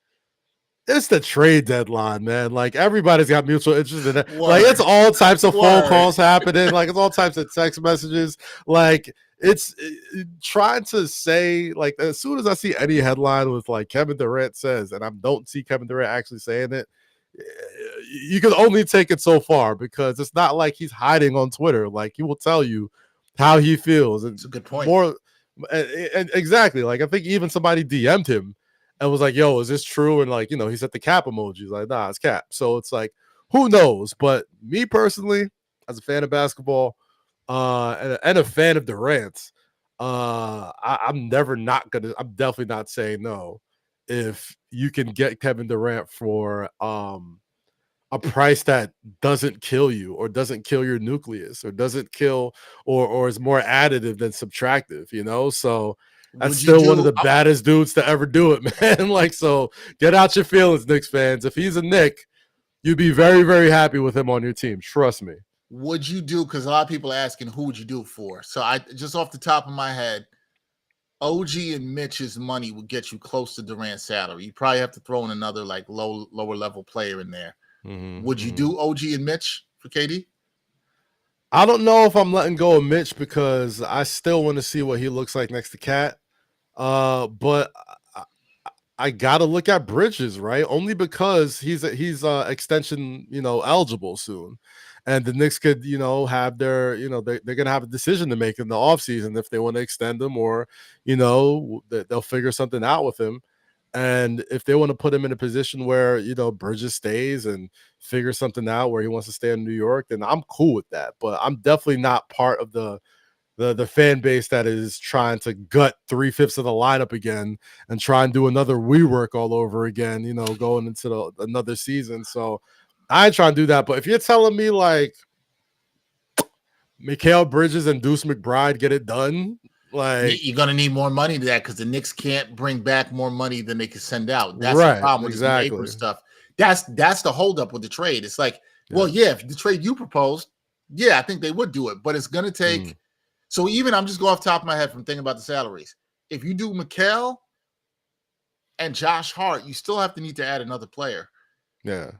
it's the trade deadline, man. Like, everybody's got mutual interest in it. Like, it's all types of phone calls happening. Like, it's all types of text messages. Like, it's trying to say, like, as soon as I see any headline with, like, Kevin Durant says, and I don't see Kevin Durant actually saying it, you can only take it so far because it's not like he's hiding on Twitter. Like, he will tell you how he feels. It's a good point. And exactly. Like, I think even somebody DM'd him and was like, yo, is this true? And like, he said the cap emoji. Like, nah, it's cap. So it's like, who knows? But me personally, as a fan of basketball, and a fan of Durant, I'm definitely not saying no if you can get Kevin Durant for a price that doesn't kill you or doesn't kill your nucleus or doesn't kill or is more additive than subtractive, So that's still one of the baddest dudes to ever do it, man. Like, so get out your feelings, Knicks fans. If he's a Knick, you'd be very, very happy with him on your team. Trust me. Would you do, because a lot of people are asking, who would you do it for? So I just off the top of my head, OG and Mitch's money would get you close to Durant's salary. You probably have to throw in another like lower level player in there. Would you do OG and Mitch for KD? I don't know if I'm letting go of Mitch because I still want to see what he looks like next to Cat. But I gotta look at Bridges, right? Only because he's extension, eligible soon. And the Knicks could, have their, they're going to have a decision to make in the offseason if they want to extend him or, they'll figure something out with him. And if they want to put him in a position where, Bridges stays and figure something out where he wants to stay in New York, then I'm cool with that. But I'm definitely not part of the fan base that is trying to gut 3/5 of the lineup again and try and do another rework all over again, going into another season. So I ain't trying to do that. But if you're telling me like Mikal Bridges and Deuce McBride get it done, like you're gonna need more money to that because the Knicks can't bring back more money than they can send out. That's right, the problem with exactly. the Abrams stuff. That's the holdup with the trade. It's like, well, yeah, if the trade you proposed, yeah, I think they would do it, but it's gonna take. So even I'm just going off the top of my head from thinking about the salaries. If you do Mikal and Josh Hart, you still have to need to add another player. Yeah.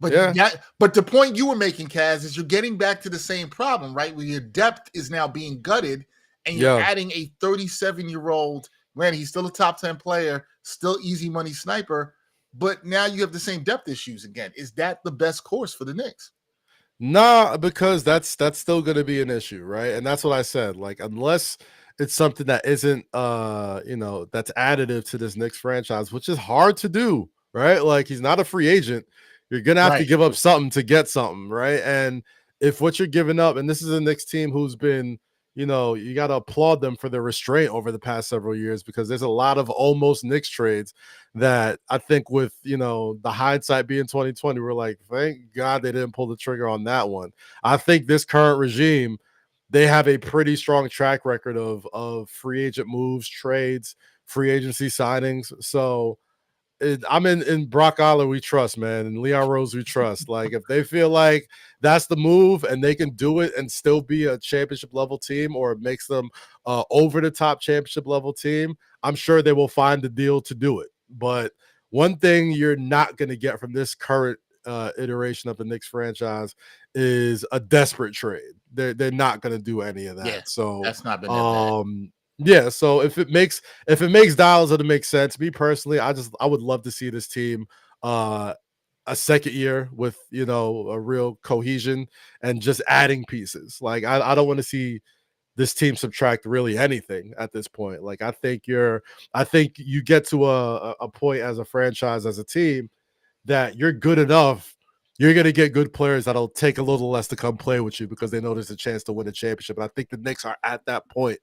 But the point you were making, Kaz, is you're getting back to the same problem, right? Where your depth is now being gutted and you're adding a 37-year-old, granted, he's still a top 10 player, still easy money sniper, but now you have the same depth issues again. Is that the best course for the Knicks? Nah, because that's still going to be an issue, right? And that's what I said. Like, unless it's something that isn't, that's additive to this Knicks franchise, which is hard to do, right? Like, he's not a free agent. You're going to have to give up something to get something, right? And if what you're giving up, and this is a Knicks team who's been, you got to applaud them for their restraint over the past several years because there's a lot of almost Knicks trades that I think with, the hindsight being 2020, we're like, thank God they didn't pull the trigger on that one. I think this current regime, they have a pretty strong track record of free agent moves, trades, free agency signings. So I'm in Brock Aller we trust, man, and Leon Rose we trust. Like, if they feel like that's the move and they can do it and still be a championship level team, or it makes them over the top championship level team, I'm sure they will find the deal to do it. But one thing you're not going to get from this current iteration of the Knicks franchise is a desperate trade. They're not going to do any of that. Yeah, so that's not been that bad. Yeah, so if it makes dollars, it'll make sense. Me personally, I would love to see this team a second year with, a real cohesion and just adding pieces. Like I don't want to see this team subtract really anything at this point. Like I think you get to a point as a franchise, as a team, that you're good enough. You're going to get good players that'll take a little less to come play with you because they know there's a chance to win a championship. And I think the Knicks are at that point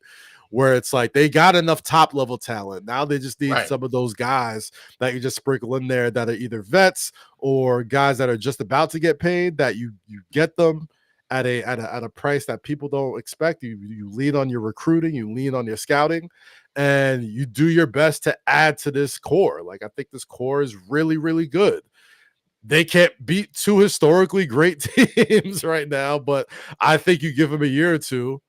where it's like they got enough top level talent. Now they just need some of those guys that you just sprinkle in there that are either vets or guys that are just about to get paid, that you get them at a price that people don't expect. You lean on your recruiting, you lean on your scouting, and you do your best to add to this core. Like I think this core is really, really good. They can't beat two historically great teams right now, but I think you give them a year or two,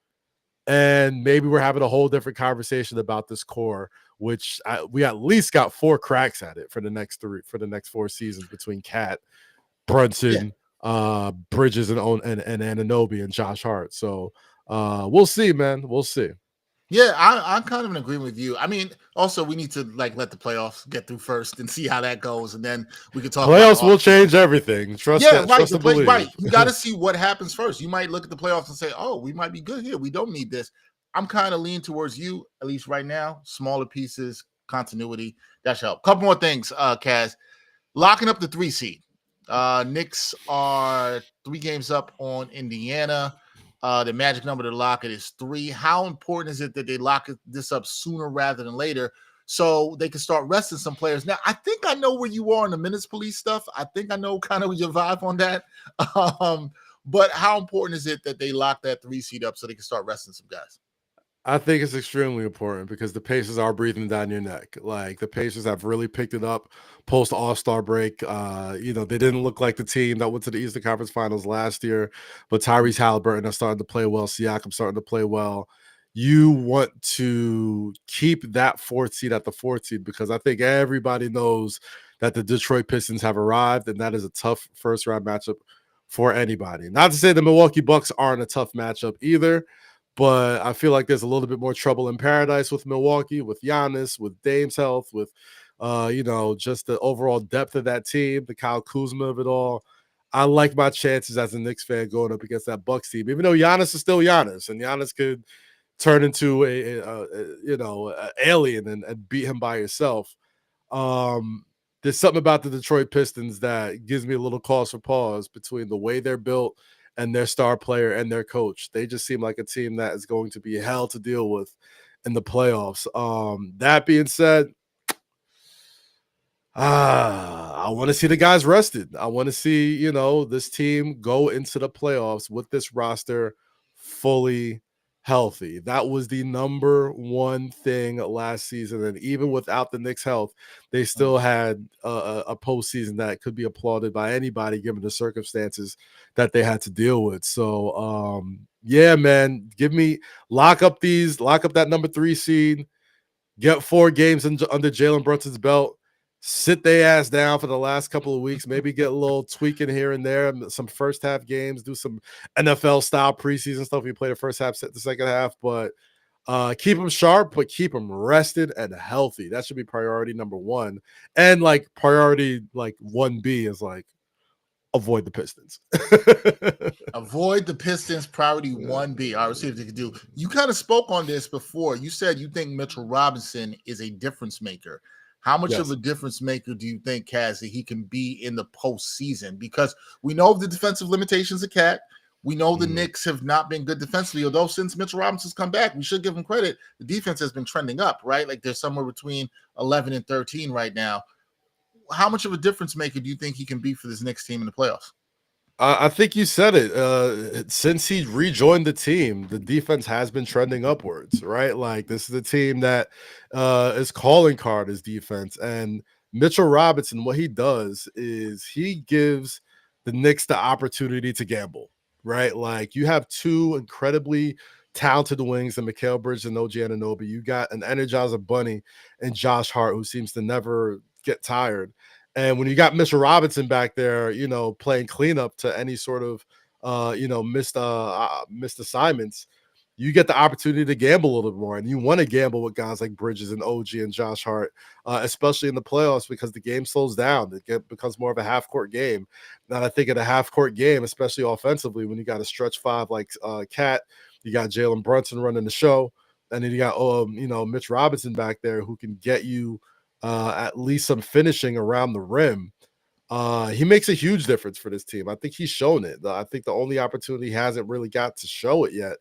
and maybe we're having a whole different conversation about this core, which we at least got 4 cracks at it for the next 4 seasons between Cat, Brunson, Bridges, and Anunoby and Josh Hart. So we'll see, man. We'll see. Yeah, I'm kind of in agreement with you. I mean, also we need to let the playoffs get through first and see how that goes, and then we can talk. Playoffs will change everything. Trust that. Right. You got to see what happens first. You might look at the playoffs and say, "Oh, we might be good here. We don't need this." I'm kind of leaning towards you, at least right now. Smaller pieces, continuity, that should help. Couple more things, Kaz. Locking up the 3 seed. Knicks are 3 games up on Indiana. The magic number to lock it is 3. How important is it that they lock this up sooner rather than later so they can start resting some players? Now, I think I know where you are on the minutes police stuff. I think I know kind of your vibe on that. But how important is it that they lock that 3 seed up so they can start resting some guys? I think it's extremely important because the Pacers are breathing down your neck. Like the Pacers have really picked it up post All-Star break. They didn't look like the team that went to the Eastern Conference Finals last year, but Tyrese Halliburton is starting to play well. Siakam starting to play well. You want to keep that 4th seed at the 4th seed because I think everybody knows that the Detroit Pistons have arrived, and that is a tough first-round matchup for anybody. Not to say the Milwaukee Bucks aren't a tough matchup either, but I feel like there's a little bit more trouble in paradise with Milwaukee, with Giannis, with Dame's health, with, just the overall depth of that team, the Kyle Kuzma of it all. I like my chances as a Knicks fan going up against that Bucks team, even though Giannis is still Giannis, and Giannis could turn into an alien and beat him by yourself. There's something about the Detroit Pistons that gives me a little cause for pause between the way they're built and their star player and their coach. They just seem like a team that is going to be hell to deal with in the playoffs. That being said, I want to see the guys rested. I want to see, this team go into the playoffs with this roster fully healthy. That was the number one thing last season. And even without the Knicks' health, they still had a postseason that could be applauded by anybody given the circumstances that they had to deal with. So, yeah, man, lock up that number 3 seed, get 4 games under Jalen Brunson's belt, sit their ass down for the last couple of weeks, maybe get a little tweaking here and there, some first half games, do some NFL style preseason stuff. You play the first half, set the second half, but keep them sharp, but keep them rested and healthy. That should be priority number 1. And priority 1B is avoid the Pistons. Avoid the Pistons, priority 1B. All right, let's see if they can do. You kind of spoke on this before. You said you think Mitchell Robinson is a difference maker. How much of a difference maker do you think, Kaz, that he can be in the postseason? Because we know the defensive limitations of Cat. We know the Knicks have not been good defensively, although since Mitchell Robinson's come back, we should give him credit. The defense has been trending up, right? Like they're somewhere between 11 and 13 right now. How much of a difference maker do you think he can be for this Knicks team in the playoffs? I think you said it. Since he rejoined the team, the defense has been trending upwards, right? Like this is a team that is calling card as defense. And Mitchell Robinson, what he does is he gives the Knicks the opportunity to gamble, right? Like you have 2 incredibly talented wings in Mikal Bridges and OG Anunoby. You got an Energizer Bunny and Josh Hart, who seems to never get tired. And when you got Mitchell Robinson back there, playing cleanup to any sort of, missed assignments, you get the opportunity to gamble a little bit more, and you want to gamble with guys like Bridges and OG and Josh Hart, especially in the playoffs, because the game slows down. It becomes more of a half-court game. And I think in a half-court game, especially offensively, when you got a stretch five like Cat, you got Jalen Brunson running the show, and then you got Mitch Robinson back there who can get you at least some finishing around the rim. He makes a huge difference for this team. I think he's shown it. I think the only opportunity he hasn't really got to show it yet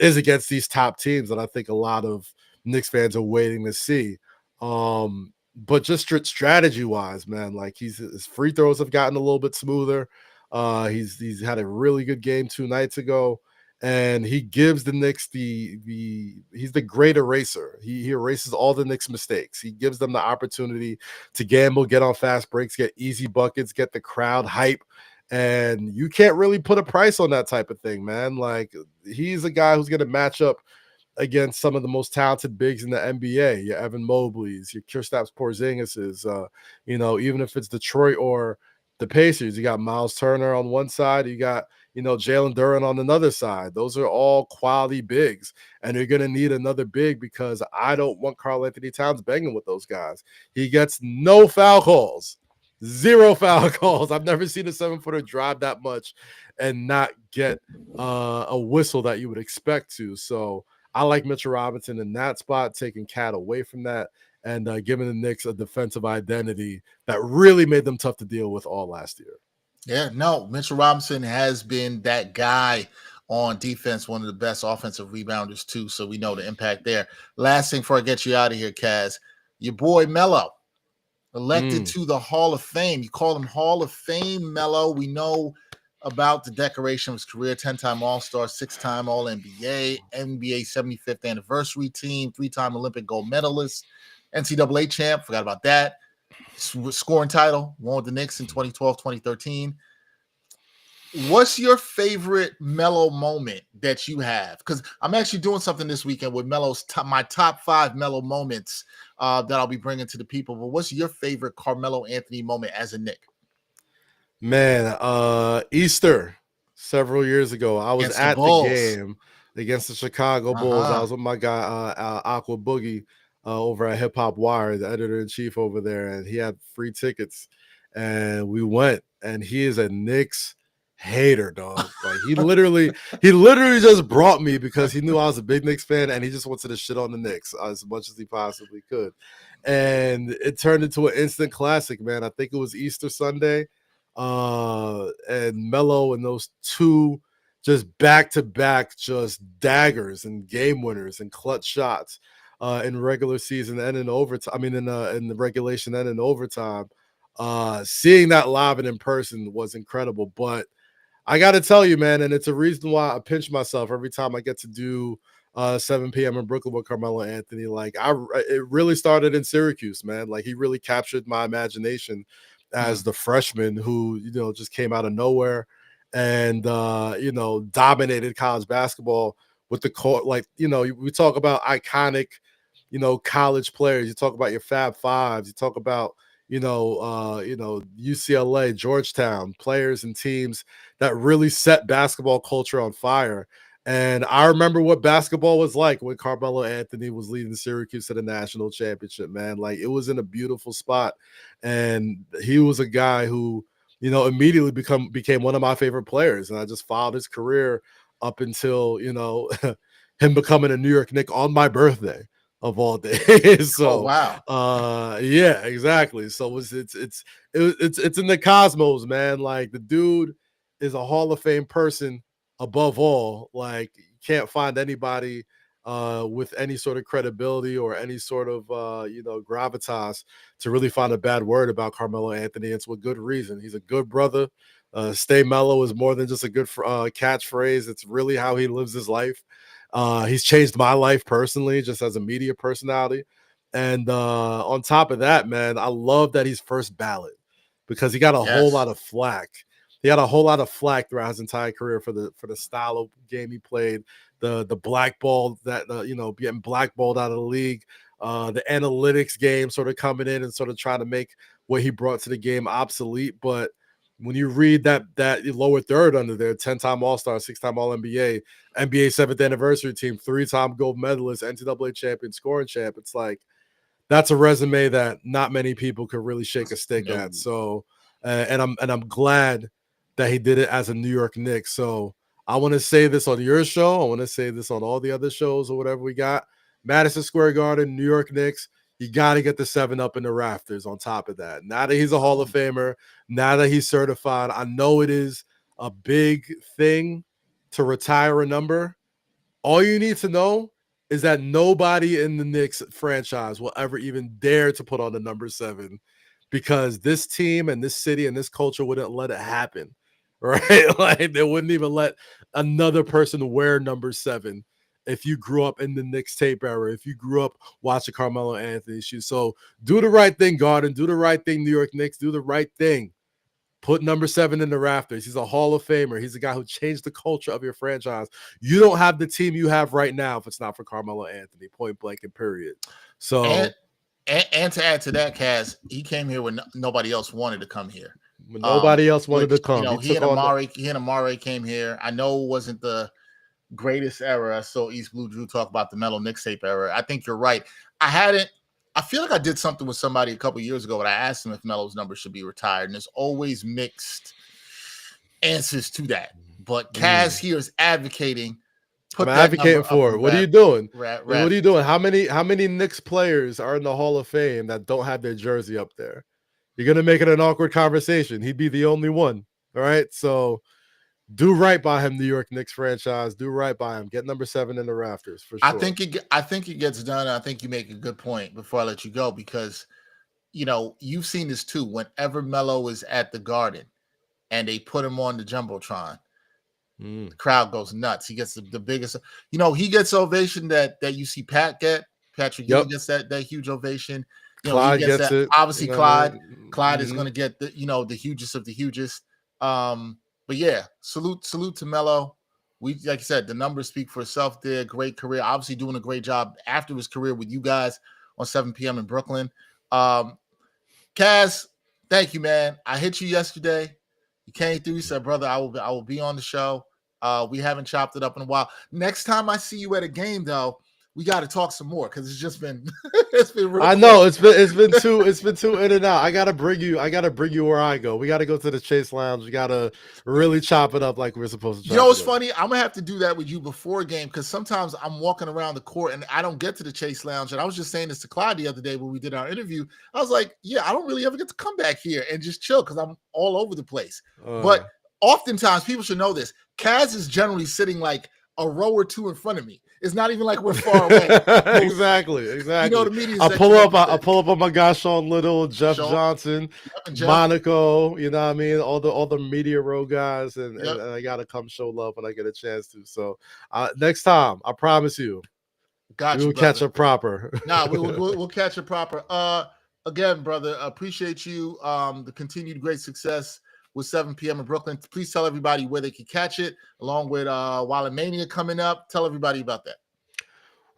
is against these top teams that I think a lot of Knicks fans are waiting to see. But just strategy-wise, man, like his free throws have gotten a little bit smoother. He's had a really good game 2 nights ago, and he gives the Knicks he's the great eraser. He erases all the Knicks mistakes. He gives them the opportunity to gamble, get on fast breaks, get easy buckets, get the crowd hype. And you can't really put a price on that type of thing, man. Like, he's a guy who's going to match up against some of the most talented bigs in the NBA. Your Evan Mobley's, your Kristaps Porzingis's, even if it's Detroit or the Pacers, you got Miles Turner on one side, you got, Jalen Durant on another side. Those are all quality bigs, and you're going to need another big because I don't want Karl Anthony Towns banging with those guys. He gets no foul calls. 0 foul calls. I've never seen a 7-footer drive that much and not get a whistle that you would expect to. So I like Mitchell Robinson in that spot, taking Cat away from that and giving the Knicks a defensive identity that really made them tough to deal with all last year. Yeah, no, Mitchell Robinson has been that guy on defense, one of the best offensive rebounders too. So we know the impact there. Last thing before I get you out of here, Kaz, your boy Melo. Elected to the Hall of Fame. You call him Hall of Fame Melo. We know about the decoration of his career, 10-time All-Star, 6-time All-NBA, NBA 75th anniversary team, 3-time Olympic gold medalist, NCAA champ, forgot about that. Scoring title, won with the Knicks in 2012, 2013. What's your favorite Melo moment that you have? Because I'm actually doing something this weekend with Melo's my top 5 Melo moments that I'll be bringing to the people. But what's your favorite Carmelo Anthony moment as a Knick? Man, Easter several years ago, I was at the game against the Chicago Bulls. I was with my guy Aqua Boogie over at Hip Hop Wire, the editor-in-chief over there, and he had free tickets, and we went. And he is a Knicks hater, dog. Like, he literally just brought me because he knew I was a big Knicks fan, and he just wanted to shit on the Knicks as much as he possibly could. And it turned into an instant classic, man. I think it was Easter Sunday. And Melo and those two just back-to-back just daggers and game winners and clutch shots in regular season and in overtime. I mean, in the regulation and in overtime. Seeing that live and in person was incredible. But I got to tell you, man, and it's a reason why I pinch myself every time I get to do 7 p.m. in Brooklyn with Carmelo Anthony. Like, it really started in Syracuse, man. Like, he really captured my imagination as the freshman who, just came out of nowhere and, dominated college basketball with the court. Like, we talk about iconic, college players. You talk about your Fab Fives. You talk about, UCLA, Georgetown, players and teams that really set basketball culture on fire. And I remember what basketball was like when Carmelo Anthony was leading Syracuse to the national championship, man. Like, it was in a beautiful spot. And he was a guy who, immediately became one of my favorite players. And I just followed his career up until, him becoming a New York Knick on my birthday of all days. So, wow. Yeah, exactly. So it's in the cosmos, man. Like, the dude is a Hall of Fame person. Above all, like, you can't find anybody with any sort of credibility or any sort of gravitas to really find a bad word about Carmelo Anthony. It's with good reason. He's a good brother. Stay mellow is more than just a good catchphrase. It's really how he lives his life. He's changed my life personally, just as a media personality. And on top of that, man, I love that he's first ballot because he got a whole lot of flack. He had a whole lot of flack throughout his entire career for the style of game he played, the blackball that getting blackballed out of the league, the analytics game sort of coming in and sort of trying to make what he brought to the game obsolete. But when you read that lower third under there, 10-time All-Star, 6-time All-NBA, NBA 7th anniversary team, 3-time gold medalist, NCAA champion, scoring champ, it's like that's a resume that not many people could really shake a stick at. So, and I'm glad that he did it as a New York Knicks. So I want to say this on your show. I want to say this on all the other shows or whatever we got. Madison Square Garden, New York Knicks. You got to get the 7 up in the rafters on top of that. Now that he's a Hall of Famer, now that he's certified, I know it is a big thing to retire a number. All you need to know is that nobody in the Knicks franchise will ever even dare to put on the number 7 because this team and this city and this culture wouldn't let it happen, right? Like they wouldn't even let another person wear number 7. If you grew up in the Knicks tape era, if you grew up watching Carmelo Anthony shoes. So do the right thing, Garden. Do the right thing, New York Knicks. Do the right thing. Put number 7 in the rafters. He's a Hall of Famer. He's a guy who changed the culture of your franchise. You don't have the team you have right now if it's not for Carmelo Anthony, point blank and period. So, and to add to that, Kaz, he came here when nobody else wanted to come here. When nobody else wanted to come. You know, he and Amari came here. I know it wasn't the greatest era. So East Blue Drew talk about the Melo Knicks tape era. I think you're right. I feel like I did something with somebody a couple years ago, but I asked him if Melo's number should be retired, and there's always mixed answers to that. But Kaz here is advocating. I'm advocating for it. What are you doing? What are you doing? How many Knicks players are in the Hall of Fame that don't have their jersey up there? You're gonna make it an awkward conversation. He'd be the only one. All right, so do right by him, New York Knicks franchise. Do right by him. Get number 7 in the rafters for sure. I think it gets done. I think you make a good point before I let you go because, you know, you've seen this too. Whenever Melo is at the Garden and they put him on the Jumbotron, the crowd goes nuts. He gets the biggest. You know, he gets ovation that you see Pat get. Patrick Ewing gets that huge ovation. You know, Clyde he gets that. It. Obviously, Clyde. Clyde is Mm-hmm. going to get the hugest of the hugest. But yeah, salute to Melo. We, like I said, the numbers speak for itself there. Great career. Obviously doing a great job after his career with you guys on 7 p.m. in Brooklyn. Kaz, thank you, man. I hit you yesterday. You came through. You said, brother, I will be on the show. We haven't chopped it up in a while. Next time I see you at a game, though, we got to talk some more because it's just been real. I know it's been too in and out. I gotta bring you where I go. We gotta go to the Chase Lounge. We gotta really chop it up like we're supposed to. You know what's funny? I'm gonna have to do that with you before a game because sometimes I'm walking around the court and I don't get to the Chase Lounge. And I was just saying this to Clyde the other day when we did our interview. I was like, yeah, I don't really ever get to come back here and just chill because I'm all over the place. But oftentimes people should know this. Kaz is generally sitting like a row or two in front of me. It's not even like we're far away. Exactly. You know, the media. I pull up on my guy Sean Little, Jeff Johnson, Monaco. You know what I mean? All the media row guys, and I gotta come show love when I get a chance to. So next time, I promise you, we'll catch up proper. We'll catch up proper. Again, brother, appreciate you. The continued great success with 7 p.m. in Brooklyn. Please tell everybody where they can catch it, along with Wallet Mania coming up. Tell everybody about that.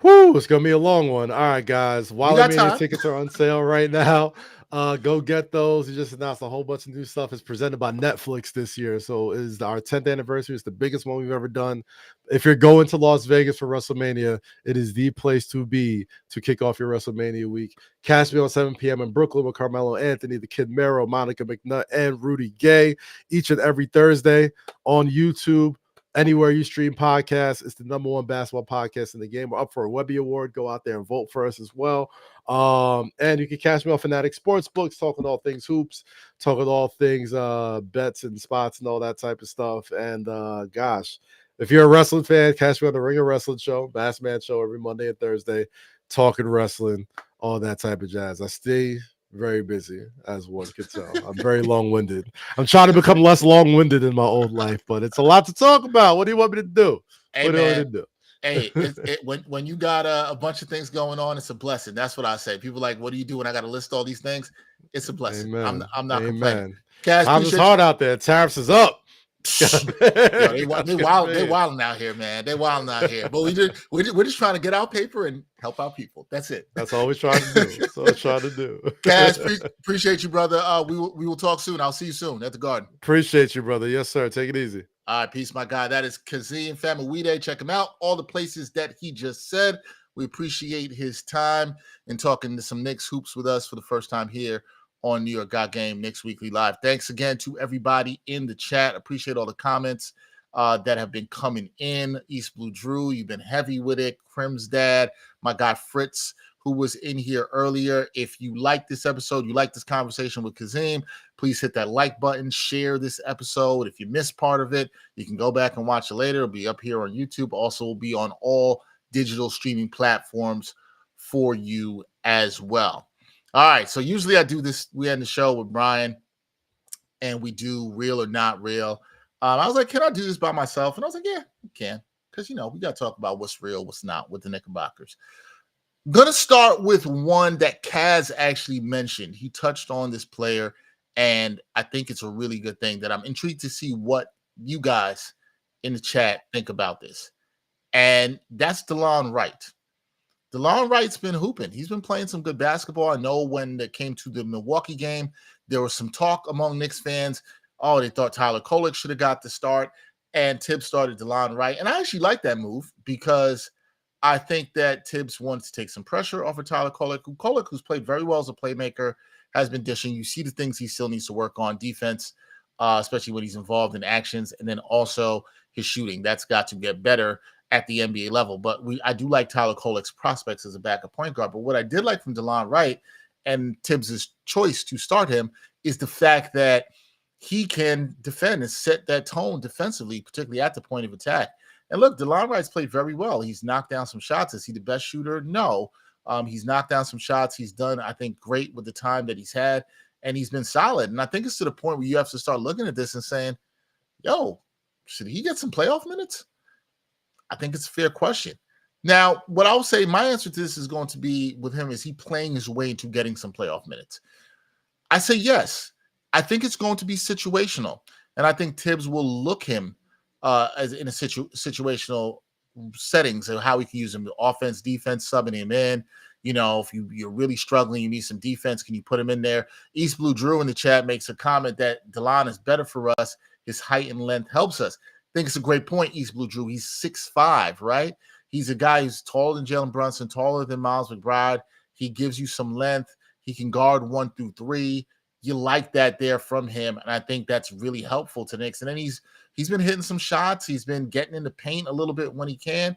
Whoo, it's going to be a long one. All right, guys. Wallet Mania tickets are on sale right now. Go get those. We just announced a whole bunch of new stuff. It's presented by Netflix this year. So it is our 10th anniversary. It's the biggest one we've ever done. If you're going to Las Vegas for WrestleMania, it is the place to be to kick off your WrestleMania week. Catch me on 7 p.m. in Brooklyn with Carmelo Anthony, the Kid Mero, Monica McNutt, and Rudy Gay each and every Thursday on YouTube. Anywhere you stream podcasts, it's the #1 basketball podcast in the game. We're up for a Webby Award. Go out there and vote for us as well. And you can catch me on Fanatic Sportsbooks, talking all things hoops, talking all things bets and spots and all that type of stuff. And gosh, if you're a wrestling fan, catch me on the Ring of Wrestling show, Bass Man show every Monday and Thursday, talking wrestling, all that type of jazz. I stay very busy, as one could tell. I'm very long-winded. I'm trying to become less long-winded in my old life, but it's a lot to talk about. What do you want me to do? Hey, when you got a bunch of things going on, it's a blessing. That's what I say. People are like, what do you do when I got to list all these things? It's a blessing. Amen. I'm not complaining. Times is hard out there. Tariffs is up. Yo, they wilding out here, man. They wilding out here. But we're just trying to get our paper and help out people. That's it. That's all we're trying to do. That's all we're trying to do. Kaz, appreciate you, brother. We will talk soon. I'll see you soon at the Garden. Appreciate you, brother. Yes, sir. Take it easy. All right, peace, my guy. That is Kazeem Famuyide. Check him out. All the places that he just said. We appreciate his time and talking to some Knicks hoops with us for the first time here on New York Got Game Knicks Weekly Live. Thanks again to everybody in the chat. Appreciate all the comments that have been coming in. East Blue Drew, you've been heavy with it. Crim's dad, my guy Fritz, who was in here earlier. If you like this episode, you like this conversation with Kazeem, please hit that like button, share this episode. If you missed part of it, you can go back and watch it later. It'll be up here on YouTube. Also, will be on all digital streaming platforms for you as well. All right, so usually I do this. We end the show with Brian, and we do real or not real. I was like, can I do this by myself? And I was like, yeah, you can, because, we got to talk about what's real, what's not with the Knickerbockers. Going to start with one that Kaz actually mentioned. He touched on this player, and I think it's a really good thing that I'm intrigued to see what you guys in the chat think about this. And that's Delon Wright. Delon Wright's been hooping. He's been playing some good basketball. I know when it came to the Milwaukee game, there was some talk among Knicks fans. Oh, they thought Tyler Kolek should have got the start, and Tibbs started Delon Wright. And I actually like that move because I think that Tibbs wants to take some pressure off of Tyler Kolek. Kolek, who's played very well as a playmaker, has been dishing. You see the things he still needs to work on. Defense, especially when he's involved in actions, and then also his shooting. That's got to get better at the NBA level. But I do like Tyler Kolek's prospects as a backup point guard. But what I did like from Delon Wright and Tibbs' choice to start him is the fact that he can defend and set that tone defensively, particularly at the point of attack. And look, Delon Wright's played very well. He's knocked down some shots. Is he the best shooter? No. He's knocked down some shots. He's done, I think, great with the time that he's had, and he's been solid. And I think it's to the point where you have to start looking at this and saying, yo, should he get some playoff minutes? I think it's a fair question. Now, what I'll say, my answer to this is going to be with him, is he playing his way into getting some playoff minutes? I say yes. I think it's going to be situational. And I think Tibbs will look him as in a situational settings of how he can use him, offense, defense, subbing him in. If you're really struggling, you need some defense, can you put him in there? East Blue Drew in the chat makes a comment that Delon is better for us. His height and length helps us. I think it's a great point, East Blue Drew. He's 6'5", right? He's a guy who's taller than Jalen Brunson, taller than Miles McBride. He gives you some length. He can guard 1 through 3. You like that there from him, and I think that's really helpful to Knicks. And then he's been hitting some shots. He's been getting in the paint a little bit when he can.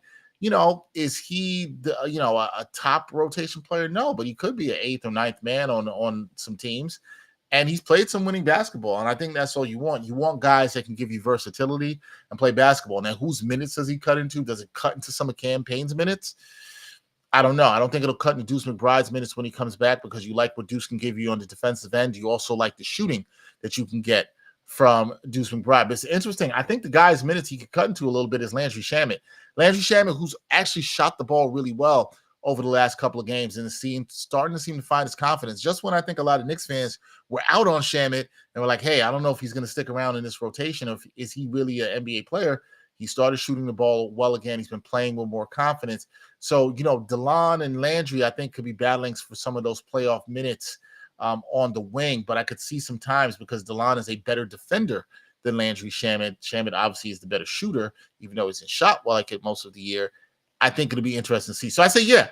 Is he a top rotation player? No, but he could be an 8th or 9th man on some teams. And he's played some winning basketball, and I think that's all you want. You want guys that can give you versatility and play basketball. Now, whose minutes does he cut into? Does it cut into some of Cam Payne's minutes? I don't know. I don't think it'll cut into Deuce McBride's minutes when he comes back, because you like what Deuce can give you on the defensive end. You also like the shooting that you can get from Deuce McBride. But it's interesting. I think the guy's minutes he could cut into a little bit is Landry Shamet. Landry Shamet, who's actually shot the ball really well over the last couple of games, and starting to find his confidence. Just when I think a lot of Knicks fans were out on Shamet and were like, hey, I don't know if he's going to stick around in this rotation, or is he really an NBA player? He started shooting the ball well again. He's been playing with more confidence. So, Delon and Landry, I think, could be battling for some of those playoff minutes on the wing. But I could see some times, because Delon is a better defender than Landry Shamet. Shamet obviously is the better shooter, even though he's in shot well like it most of the year. I think it'll be interesting to see. So I say, yeah,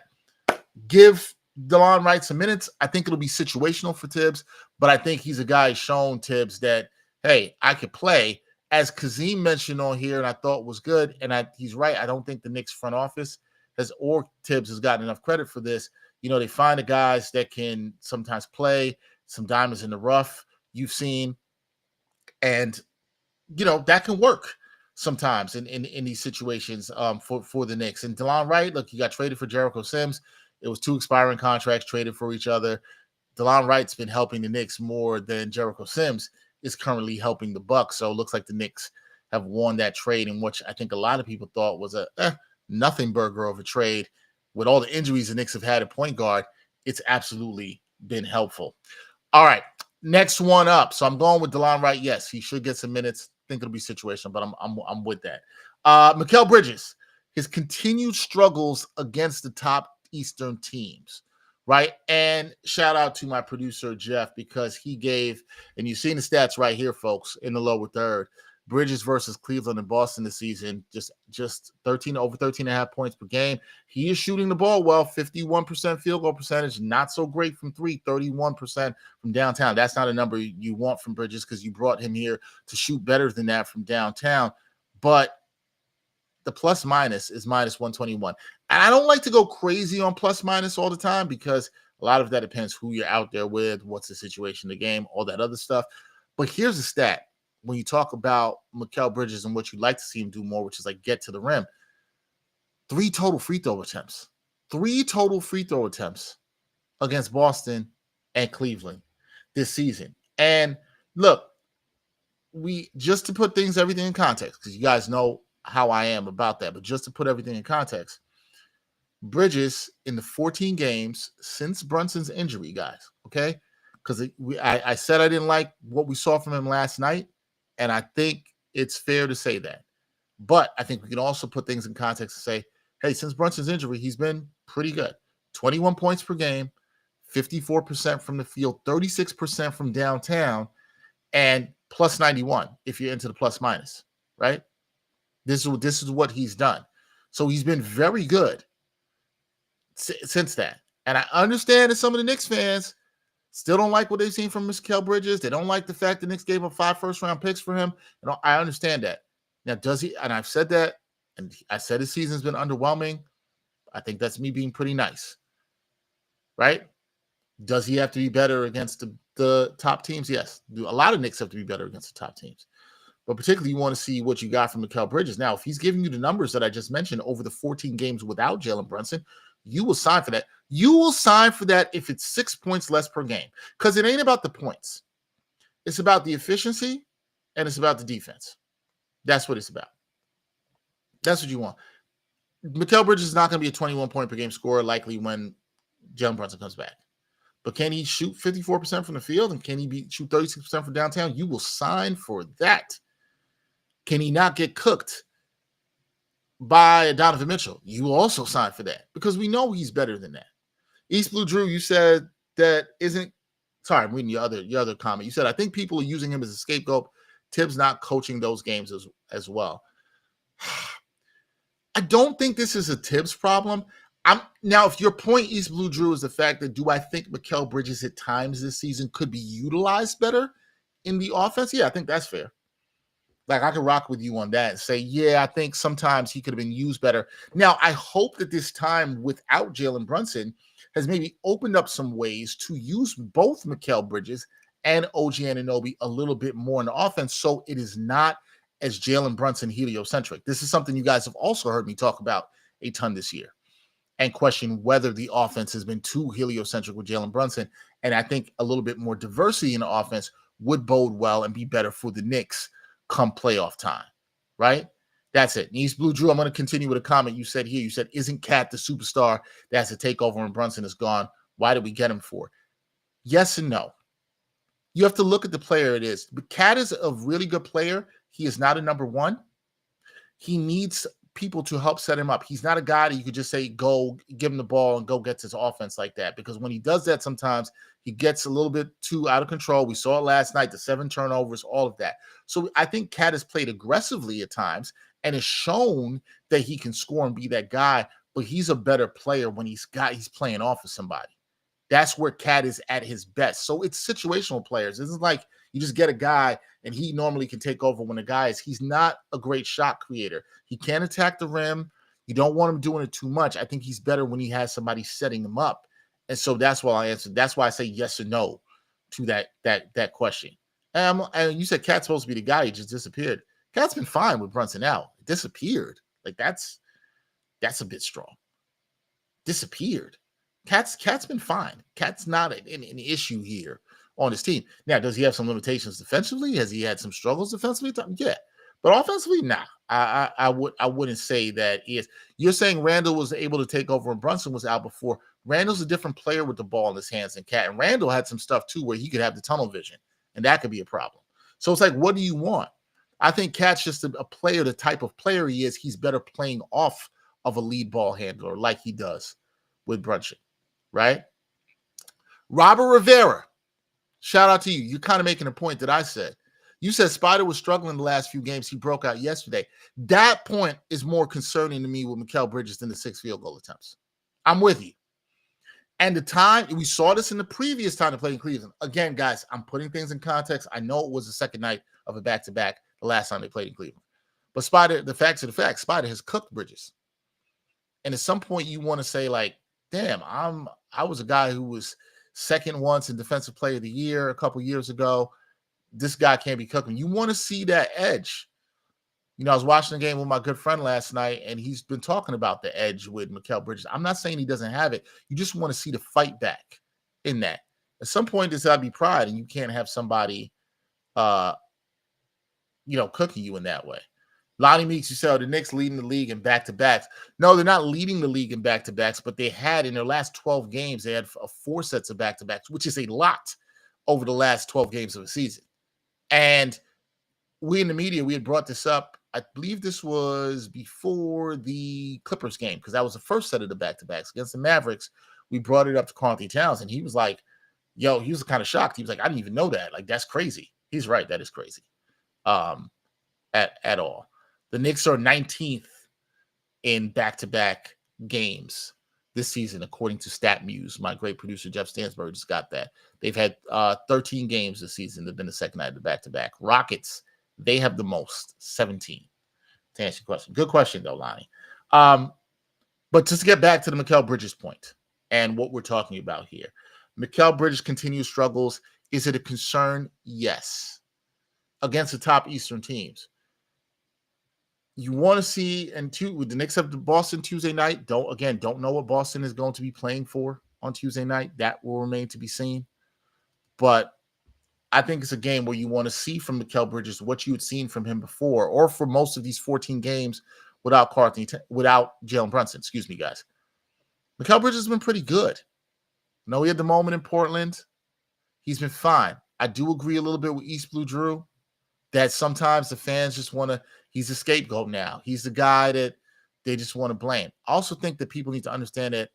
give Delon Wright some minutes. I think it'll be situational for Tibbs, but I think he's a guy shown Tibbs that, hey, I could play. As Kazeem mentioned on here, and I thought was good, and he's right. I don't think the Knicks front office or Tibbs has gotten enough credit for this. They find the guys that can sometimes play, some diamonds in the rough you've seen, and, that can work sometimes in these situations for the Knicks. And Delon Wright, look, he got traded for Jericho Sims. It was 2 expiring contracts traded for each other. Delon Wright's been helping the Knicks more than Jericho Sims is currently helping the Bucks. So it looks like the Knicks have won that trade, in which I think a lot of people thought was a nothing burger of a trade. With all the injuries the Knicks have had at point guard, it's absolutely been helpful. All right, next one up. So I'm going with Delon Wright. Yes, he should get some minutes. think it'll be situational, but I'm with that. Mikal Bridges, his continued struggles against the top Eastern teams, right? And shout out to my producer Jeff, because he gave, and you've seen the stats right here, folks, in the lower third. Bridges versus Cleveland and Boston this season, just 13 over 13 and a half points per game. He is shooting the ball well, 51% field goal percentage, not so great from three, 31% from downtown. That's not a number you want from Bridges, because you brought him here to shoot better than that from downtown. But the plus minus is minus 121. And I don't like to go crazy on plus minus all the time, because a lot of that depends who you're out there with, what's the situation in the game, all that other stuff. But here's a stat. When you talk about Mikal Bridges and what you'd like to see him do more, which is like get to the rim, 3 total free throw attempts against Boston and Cleveland this season. And look, just to put everything in context, because you guys know how I am about that, but just to put everything in context, Bridges in the 14 games since Brunson's injury, guys, okay? Because I said I didn't like what we saw from him last night, and I think it's fair to say that. But I think we can also put things in context and say, hey, since Brunson's injury, he's been pretty good. 21 points per game, 54% from the field, 36% from downtown, and plus 91 if you're into the plus minus, right? This is what he's done. So he's been very good since that. And I understand that some of the Knicks fans still don't like what they've seen from Mikal Bridges. They don't like the fact the Knicks gave up 5 first-round picks for him. And I understand that. Now, does he? And I've said that, and I said his season's been underwhelming. I think that's me being pretty nice, right? Does he have to be better against the top teams? Yes. A lot of Knicks have to be better against the top teams. But particularly, you want to see what you got from Mikal Bridges. Now, if he's giving you the numbers that I just mentioned over the 14 games without Jalen Brunson, you will sign for that. You will sign for that if it's 6 points less per game, because it ain't about the points. It's about the efficiency, and it's about the defense. That's what it's about. That's what you want. Mikal Bridges is not going to be a 21-point per game scorer likely when Jalen Brunson comes back. But can he shoot 54% from the field, and can he shoot 36% from downtown? You will sign for that. Can he not get cooked by Donovan Mitchell? You will also sign for that, because we know he's better than that. East Blue Drew, you said that isn't – sorry, I'm reading your other comment. You said, I think people are using him as a scapegoat. Tibbs not coaching those games as well. I don't think this is a Tibbs problem. Now, if your point, East Blue Drew, is the fact that do I think Mikal Bridges at times this season could be utilized better in the offense? Yeah, I think that's fair. Like, I could rock with you on that and say, yeah, I think sometimes he could have been used better. Now, I hope that this time without Jalen Brunson has maybe opened up some ways to use both Mikal Bridges and OG Anunoby a little bit more in the offense, so it is not as Jalen Brunson heliocentric. This is something you guys have also heard me talk about a ton this year and question whether the offense has been too heliocentric with Jalen Brunson. And I think a little bit more diversity in the offense would bode well and be better for the Knicks come playoff time, right? That's it. And East Blue Drew, I'm going to continue with a comment you said here. You said, isn't Cat the superstar that has to take over when Brunson is gone? Why did we get him for? Yes and no. You have to look at the player it is. But Cat is a really good player. He is not a number one. He needs people to help set him up. He's not a guy that you could just say, go give him the ball and go get his offense like that. Because when he does that, sometimes he gets a little bit too out of control. We saw it last night, the 7 turnovers, all of that. So I think Cat has played aggressively at times and has shown that he can score and be that guy. But he's a better player when he's playing off of somebody. That's where Cat is at his best. So it's situational players. It's like you just get a guy and he normally can take over when he's not a great shot creator. He can't attack the rim. You don't want him doing it too much. I think he's better when he has somebody setting him up. And so that's why I answered. That's why I say yes or no to that question. And you said Cat's supposed to be the guy. He just disappeared. Cat's been fine with Brunson out. Disappeared. Like that's a bit strong. Disappeared. Cat's been fine. Cat's not an issue here on his team. Now, does he have some limitations defensively? Has he had some struggles defensively? Yeah. But offensively, nah. I wouldn't say that he is. You're saying Randall was able to take over and Brunson was out before. Randall's a different player with the ball in his hands than Cat. And Randall had some stuff too where he could have the tunnel vision, and that could be a problem. So it's like, what do you want? I think Cat's just a player, the type of player he is. He's better playing off of a lead ball handler like he does with Brunson, right? Robert Rivera, shout out to you. You're kind of making a point that I said. You said Spider was struggling the last few games. He broke out yesterday. That point is more concerning to me with Mikal Bridges than the 6 field goal attempts. I'm with you. And the time, we saw this in the previous time to play in Cleveland. Again, guys, I'm putting things in context. I know it was the second night of a back-to-back the last time they played in Cleveland. But Spider, the facts are the facts. Spider has cooked Bridges. And at some point you want to say, like, damn, I was a guy who was second once in Defensive Player of the Year a couple years ago. This guy can't be cooking. You want to see that edge. You know, I was watching the game with my good friend last night, and he's been talking about the edge with Mikal Bridges. I'm not saying he doesn't have it. You just want to see the fight back in that. At some point, there's got to be pride, and you can't have somebody, cooking you in that way. Lonnie Meeks, you said, the Knicks leading the league in back-to-backs. No, they're not leading the league in back-to-backs, but they had in their last 12 games, they had 4 sets of back-to-backs, which is a lot over the last 12 games of the season. And we in the media, we had brought this up. I believe this was before the Clippers game, because that was the first set of the back-to-backs against the Mavericks. We brought it up to Karl-Anthony Towns, and he was like, yo, he was kind of shocked. He was like, I didn't even know that. Like, that's crazy. He's right. That is crazy at all. The Knicks are 19th in back-to-back games this season, according to StatMuse. My great producer, Jeff Stansberg, just got that. They've had 13 games this season. They've been the second night of the back-to-back. Rockets, they have the most, 17, to answer your question. Good question, though, Lonnie. But just to get back to the Mikal Bridges point and what we're talking about here. Mikal Bridges' continued struggles. Is it a concern? Yes. Against the top Eastern teams. You want to see, and with the Knicks have the Boston Tuesday night. Don't know what Boston is going to be playing for on Tuesday night. That will remain to be seen. But I think it's a game where you want to see from Mikal Bridges what you had seen from him before, or for most of these 14 games without Jalen Brunson. Excuse me, guys. Mikal Bridges has been pretty good. I know he had the moment in Portland. He's been fine. I do agree a little bit with East Blue Drew that sometimes the fans just want to, he's a scapegoat now. He's the guy that they just want to blame. I also think that people need to understand that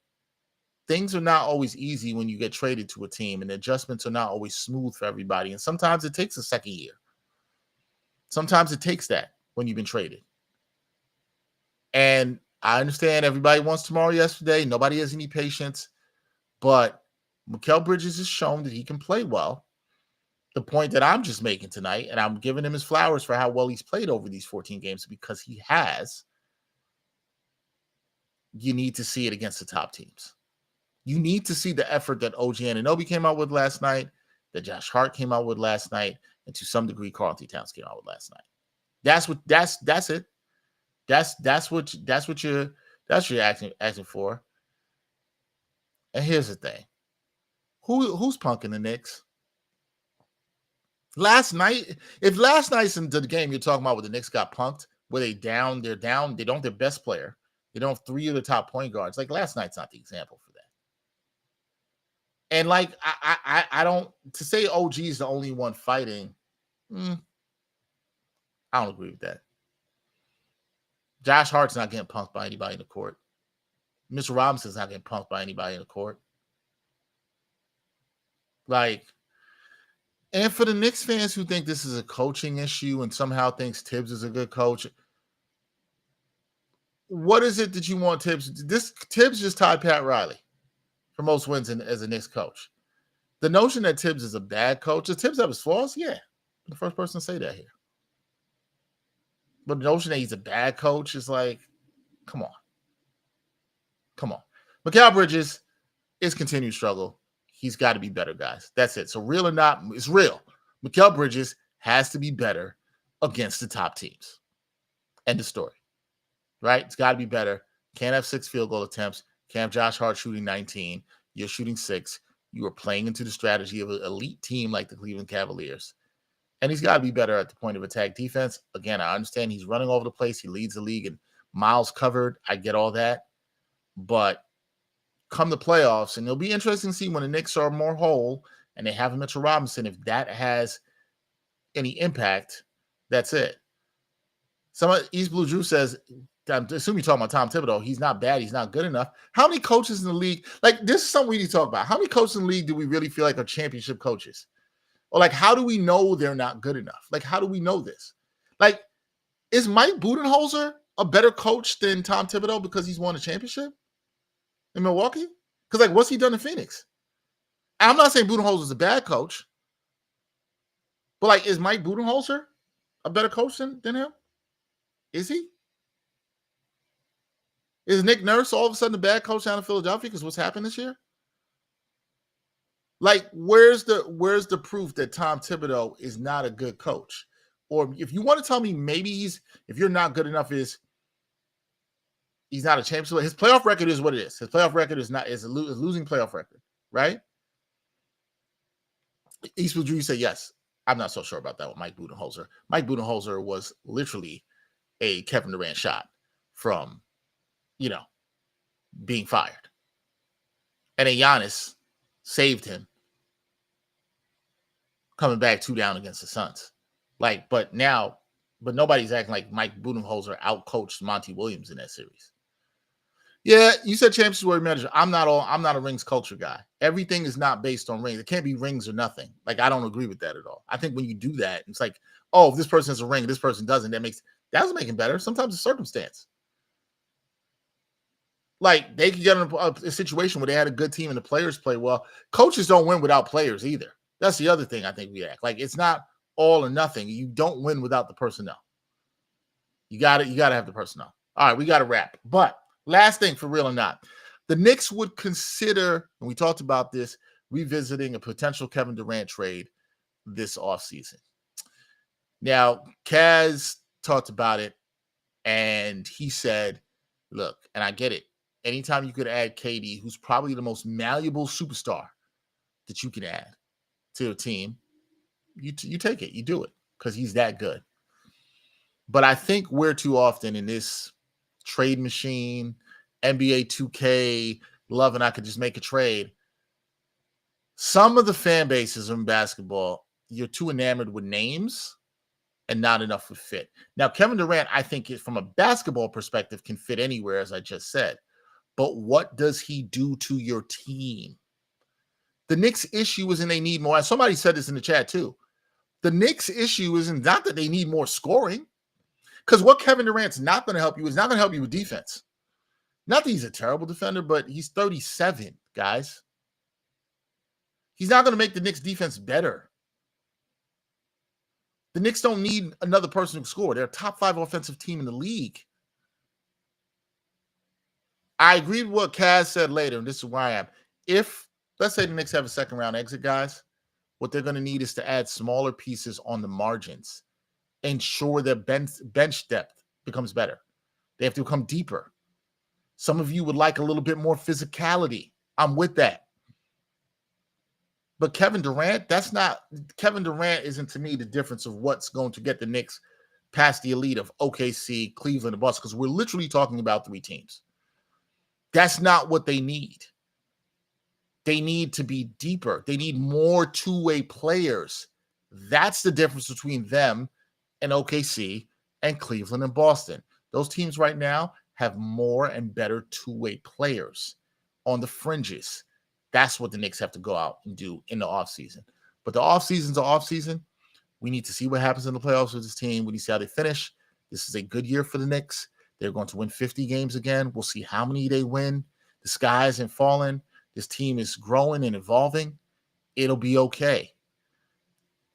things are not always easy when you get traded to a team, and adjustments are not always smooth for everybody. And sometimes it takes a second year. Sometimes it takes that when you've been traded. And I understand everybody wants tomorrow yesterday. Nobody has any patience. But Mikal Bridges has shown that he can play well. The point that I'm just making tonight, and I'm giving him his flowers for how well he's played over these 14 games, because he has. You need to see it against the top teams. You need to see the effort that OG Anunoby came out with last night, that Josh Hart came out with last night, and to some degree Karl-Anthony Towns came out with last night. That's it. That's what you're asking for. And here's the thing. Who's punking the Knicks? Last night, if last night's into the game you're talking about where the Knicks got punked, where they're down, they don't have their best player. They don't have 3 of the top point guards. Like, last night's not the example for that. And like, I don't, to say OG is the only one fighting, I don't agree with that. Josh Hart's not getting punked by anybody in the court. Mr. Robinson's not getting punked by anybody in the court. Like, and for the Knicks fans who think this is a coaching issue and somehow thinks Tibbs is a good coach, what is it that you want Tibbs? Tibbs just tied Pat Riley for most wins as a Knicks coach. The notion that Tibbs is a bad coach, does Tibbs have his flaws? Yeah. I'm the first person to say that here. But the notion that he's a bad coach is like, come on. Mikal Bridges is continued struggle. He's got to be better, guys. That's it. So real or not, it's real. Mikal Bridges has to be better against the top teams. End of story. Right? It's got to be better. Can't have 6 field goal attempts. Can't have Josh Hart shooting 19. You're shooting 6. You are playing into the strategy of an elite team like the Cleveland Cavaliers. And he's got to be better at the point of attack defense. Again, I understand he's running all over the place. He leads the league in miles covered. I get all that. But come the playoffs, and it'll be interesting to see when the Knicks are more whole and they have Mitchell Robinson, if that has any impact, that's it. East Blue Drew says, I'm assuming you're talking about Tom Thibodeau. He's not bad. He's not good enough. How many coaches in the league? Like, this is something we need to talk about. How many coaches in the league do we really feel like are championship coaches? Or like, how do we know they're not good enough? Like, how do we know this? Like, is Mike Budenholzer a better coach than Tom Thibodeau because he's won a championship in Milwaukee? Because, like, what's he done in Phoenix? I'm not saying Budenholzer's a bad coach, but, like, is Mike Budenholzer a better coach than him? Is he? Is Nick Nurse all of a sudden a bad coach down in Philadelphia because what's happened this year? Like, where's the proof that Tom Thibodeau is not a good coach? Or if you want to tell me maybe if you're not good enough, he's not a champion. His playoff record is what it is. His playoff record is a losing playoff record, right? Eastwood Drew said yes. I'm not so sure about that with Mike Budenholzer. Mike Budenholzer was literally a Kevin Durant shot from, being fired. And a Giannis saved him coming back 2 down against the Suns. But nobody's acting like Mike Budenholzer outcoached Monty Williams in that series. Yeah, you said championships were manager. I'm not a rings culture guy. Everything is not based on rings. It can't be rings or nothing. Like, I don't agree with that at all. I think when you do that, it's like, oh, if this person has a ring, this person doesn't. That doesn't make it better. Sometimes it's circumstance. Like, they could get in a situation where they had a good team and the players play well. Coaches don't win without players either. That's the other thing I think we act like. It's not all or nothing. You don't win without the personnel. You got to have the personnel. All right, we got to wrap. But last thing, for real or not, the Knicks would consider, and we talked about this, revisiting a potential Kevin Durant trade this offseason. Now, Kaz talked about it, and he said, look, and I get it, anytime you could add KD, who's probably the most malleable superstar that you can add to a team, you take it, you do it, because he's that good. But I think we're too often in this trade machine, NBA 2K, loving I could just make a trade. Some of the fan bases in basketball, you're too enamored with names and not enough with fit. Now, Kevin Durant, I think, from a basketball perspective, can fit anywhere, as I just said. But what does he do to your team? The Knicks' issue isn't they need more. Somebody said this in the chat too. The Knicks' issue isn't not that they need more scoring, because what Kevin Durant's not going to help you is not going to help you with defense. Not that he's a terrible defender, but he's 37, guys. He's not going to make the Knicks' defense better. The Knicks don't need another person to score. They're a top 5 offensive team in the league. I agree with what Kaz said later, and this is where I am. If, let's say the Knicks have a second-round exit, guys, what they're going to need is to add smaller pieces on the margins. Ensure their bench depth becomes better. They have to become deeper. Some of you would like a little bit more physicality. I'm with that. But Kevin Durant isn't, to me, the difference of what's going to get the Knicks past the elite of OKC, Cleveland, and Boston, because we're literally talking about 3 teams. That's not what they need. They need to be deeper. They need more two-way players. That's the difference between them and OKC and Cleveland and Boston. Those teams right now have more and better two-way players on the fringes. That's what the Knicks have to go out and do in the offseason. But the offseason's an offseason. We need to see what happens in the playoffs with this team. We need to see how they finish. This is a good year for the Knicks. They're going to win 50 games again. We'll see how many they win. The sky isn't falling. This team is growing and evolving. It'll be okay.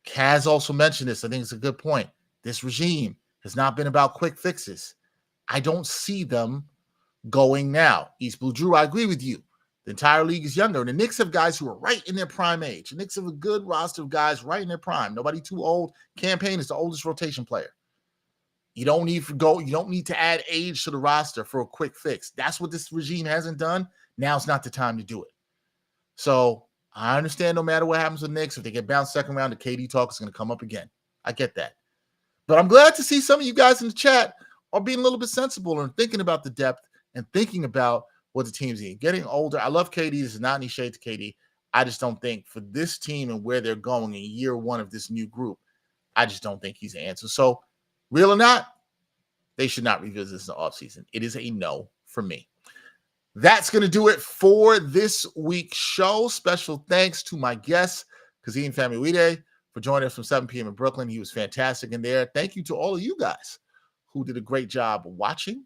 Kaz also mentioned this. I think it's a good point. This regime has not been about quick fixes. I don't see them going now. East Blue Drew, I agree with you. The entire league is younger, and the Knicks have guys who are right in their prime age. The Knicks have a good roster of guys right in their prime. Nobody too old. Campaign is the oldest rotation player. You don't need to add age to the roster for a quick fix. That's what this regime hasn't done. Now's not the time to do it. So I understand no matter what happens with the Knicks, if they get bounced second round, the KD talk is going to come up again. I get that. But I'm glad to see some of you guys in the chat are being a little bit sensible and thinking about the depth and thinking about what the team's in. Getting older. I love KD. This is not any shade to KD. I just don't think for this team and where they're going in year 1 of this new group, I just don't think he's the answer. So real or not, they should not revisit this in the offseason. It is a no for me. That's going to do it for this week's show. Special thanks to my guest, Kazeem Famuyide, for joining us from 7 p.m. in Brooklyn. He was fantastic in there. Thank you to all of you guys who did a great job watching,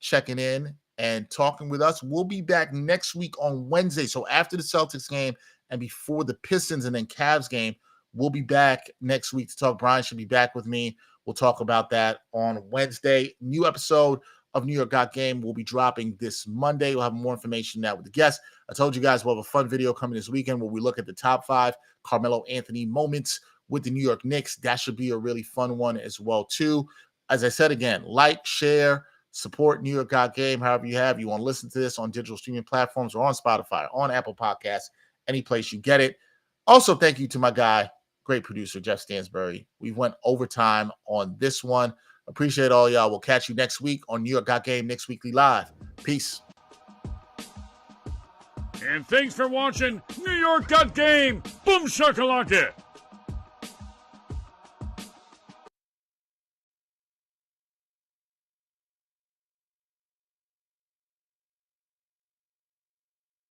checking in, and talking with us. We'll be back next week on Wednesday. So after the Celtics game and before the Pistons and then Cavs game, we'll be back next week to talk. Brian should be back with me. We'll talk about that on Wednesday. New episode of New York Got Game will be dropping this Monday. We'll have more information now with the guests. I told you guys we'll have a fun video coming this weekend where we look at the top 5 Carmelo Anthony moments with the New York Knicks. That should be a really fun one as well, too. As I said again, like, share, support New York Got Game, however you have. You want to listen to this on digital streaming platforms or on Spotify, on Apple Podcasts, any place you get it. Also, thank you to my guy, great producer, Jeff Stansbury. We went overtime on this one. Appreciate all y'all. We'll catch you next week on New York Got Game, Knicks Weekly Live. Peace. And thanks for watching New York Got Game. Boom shakalaka.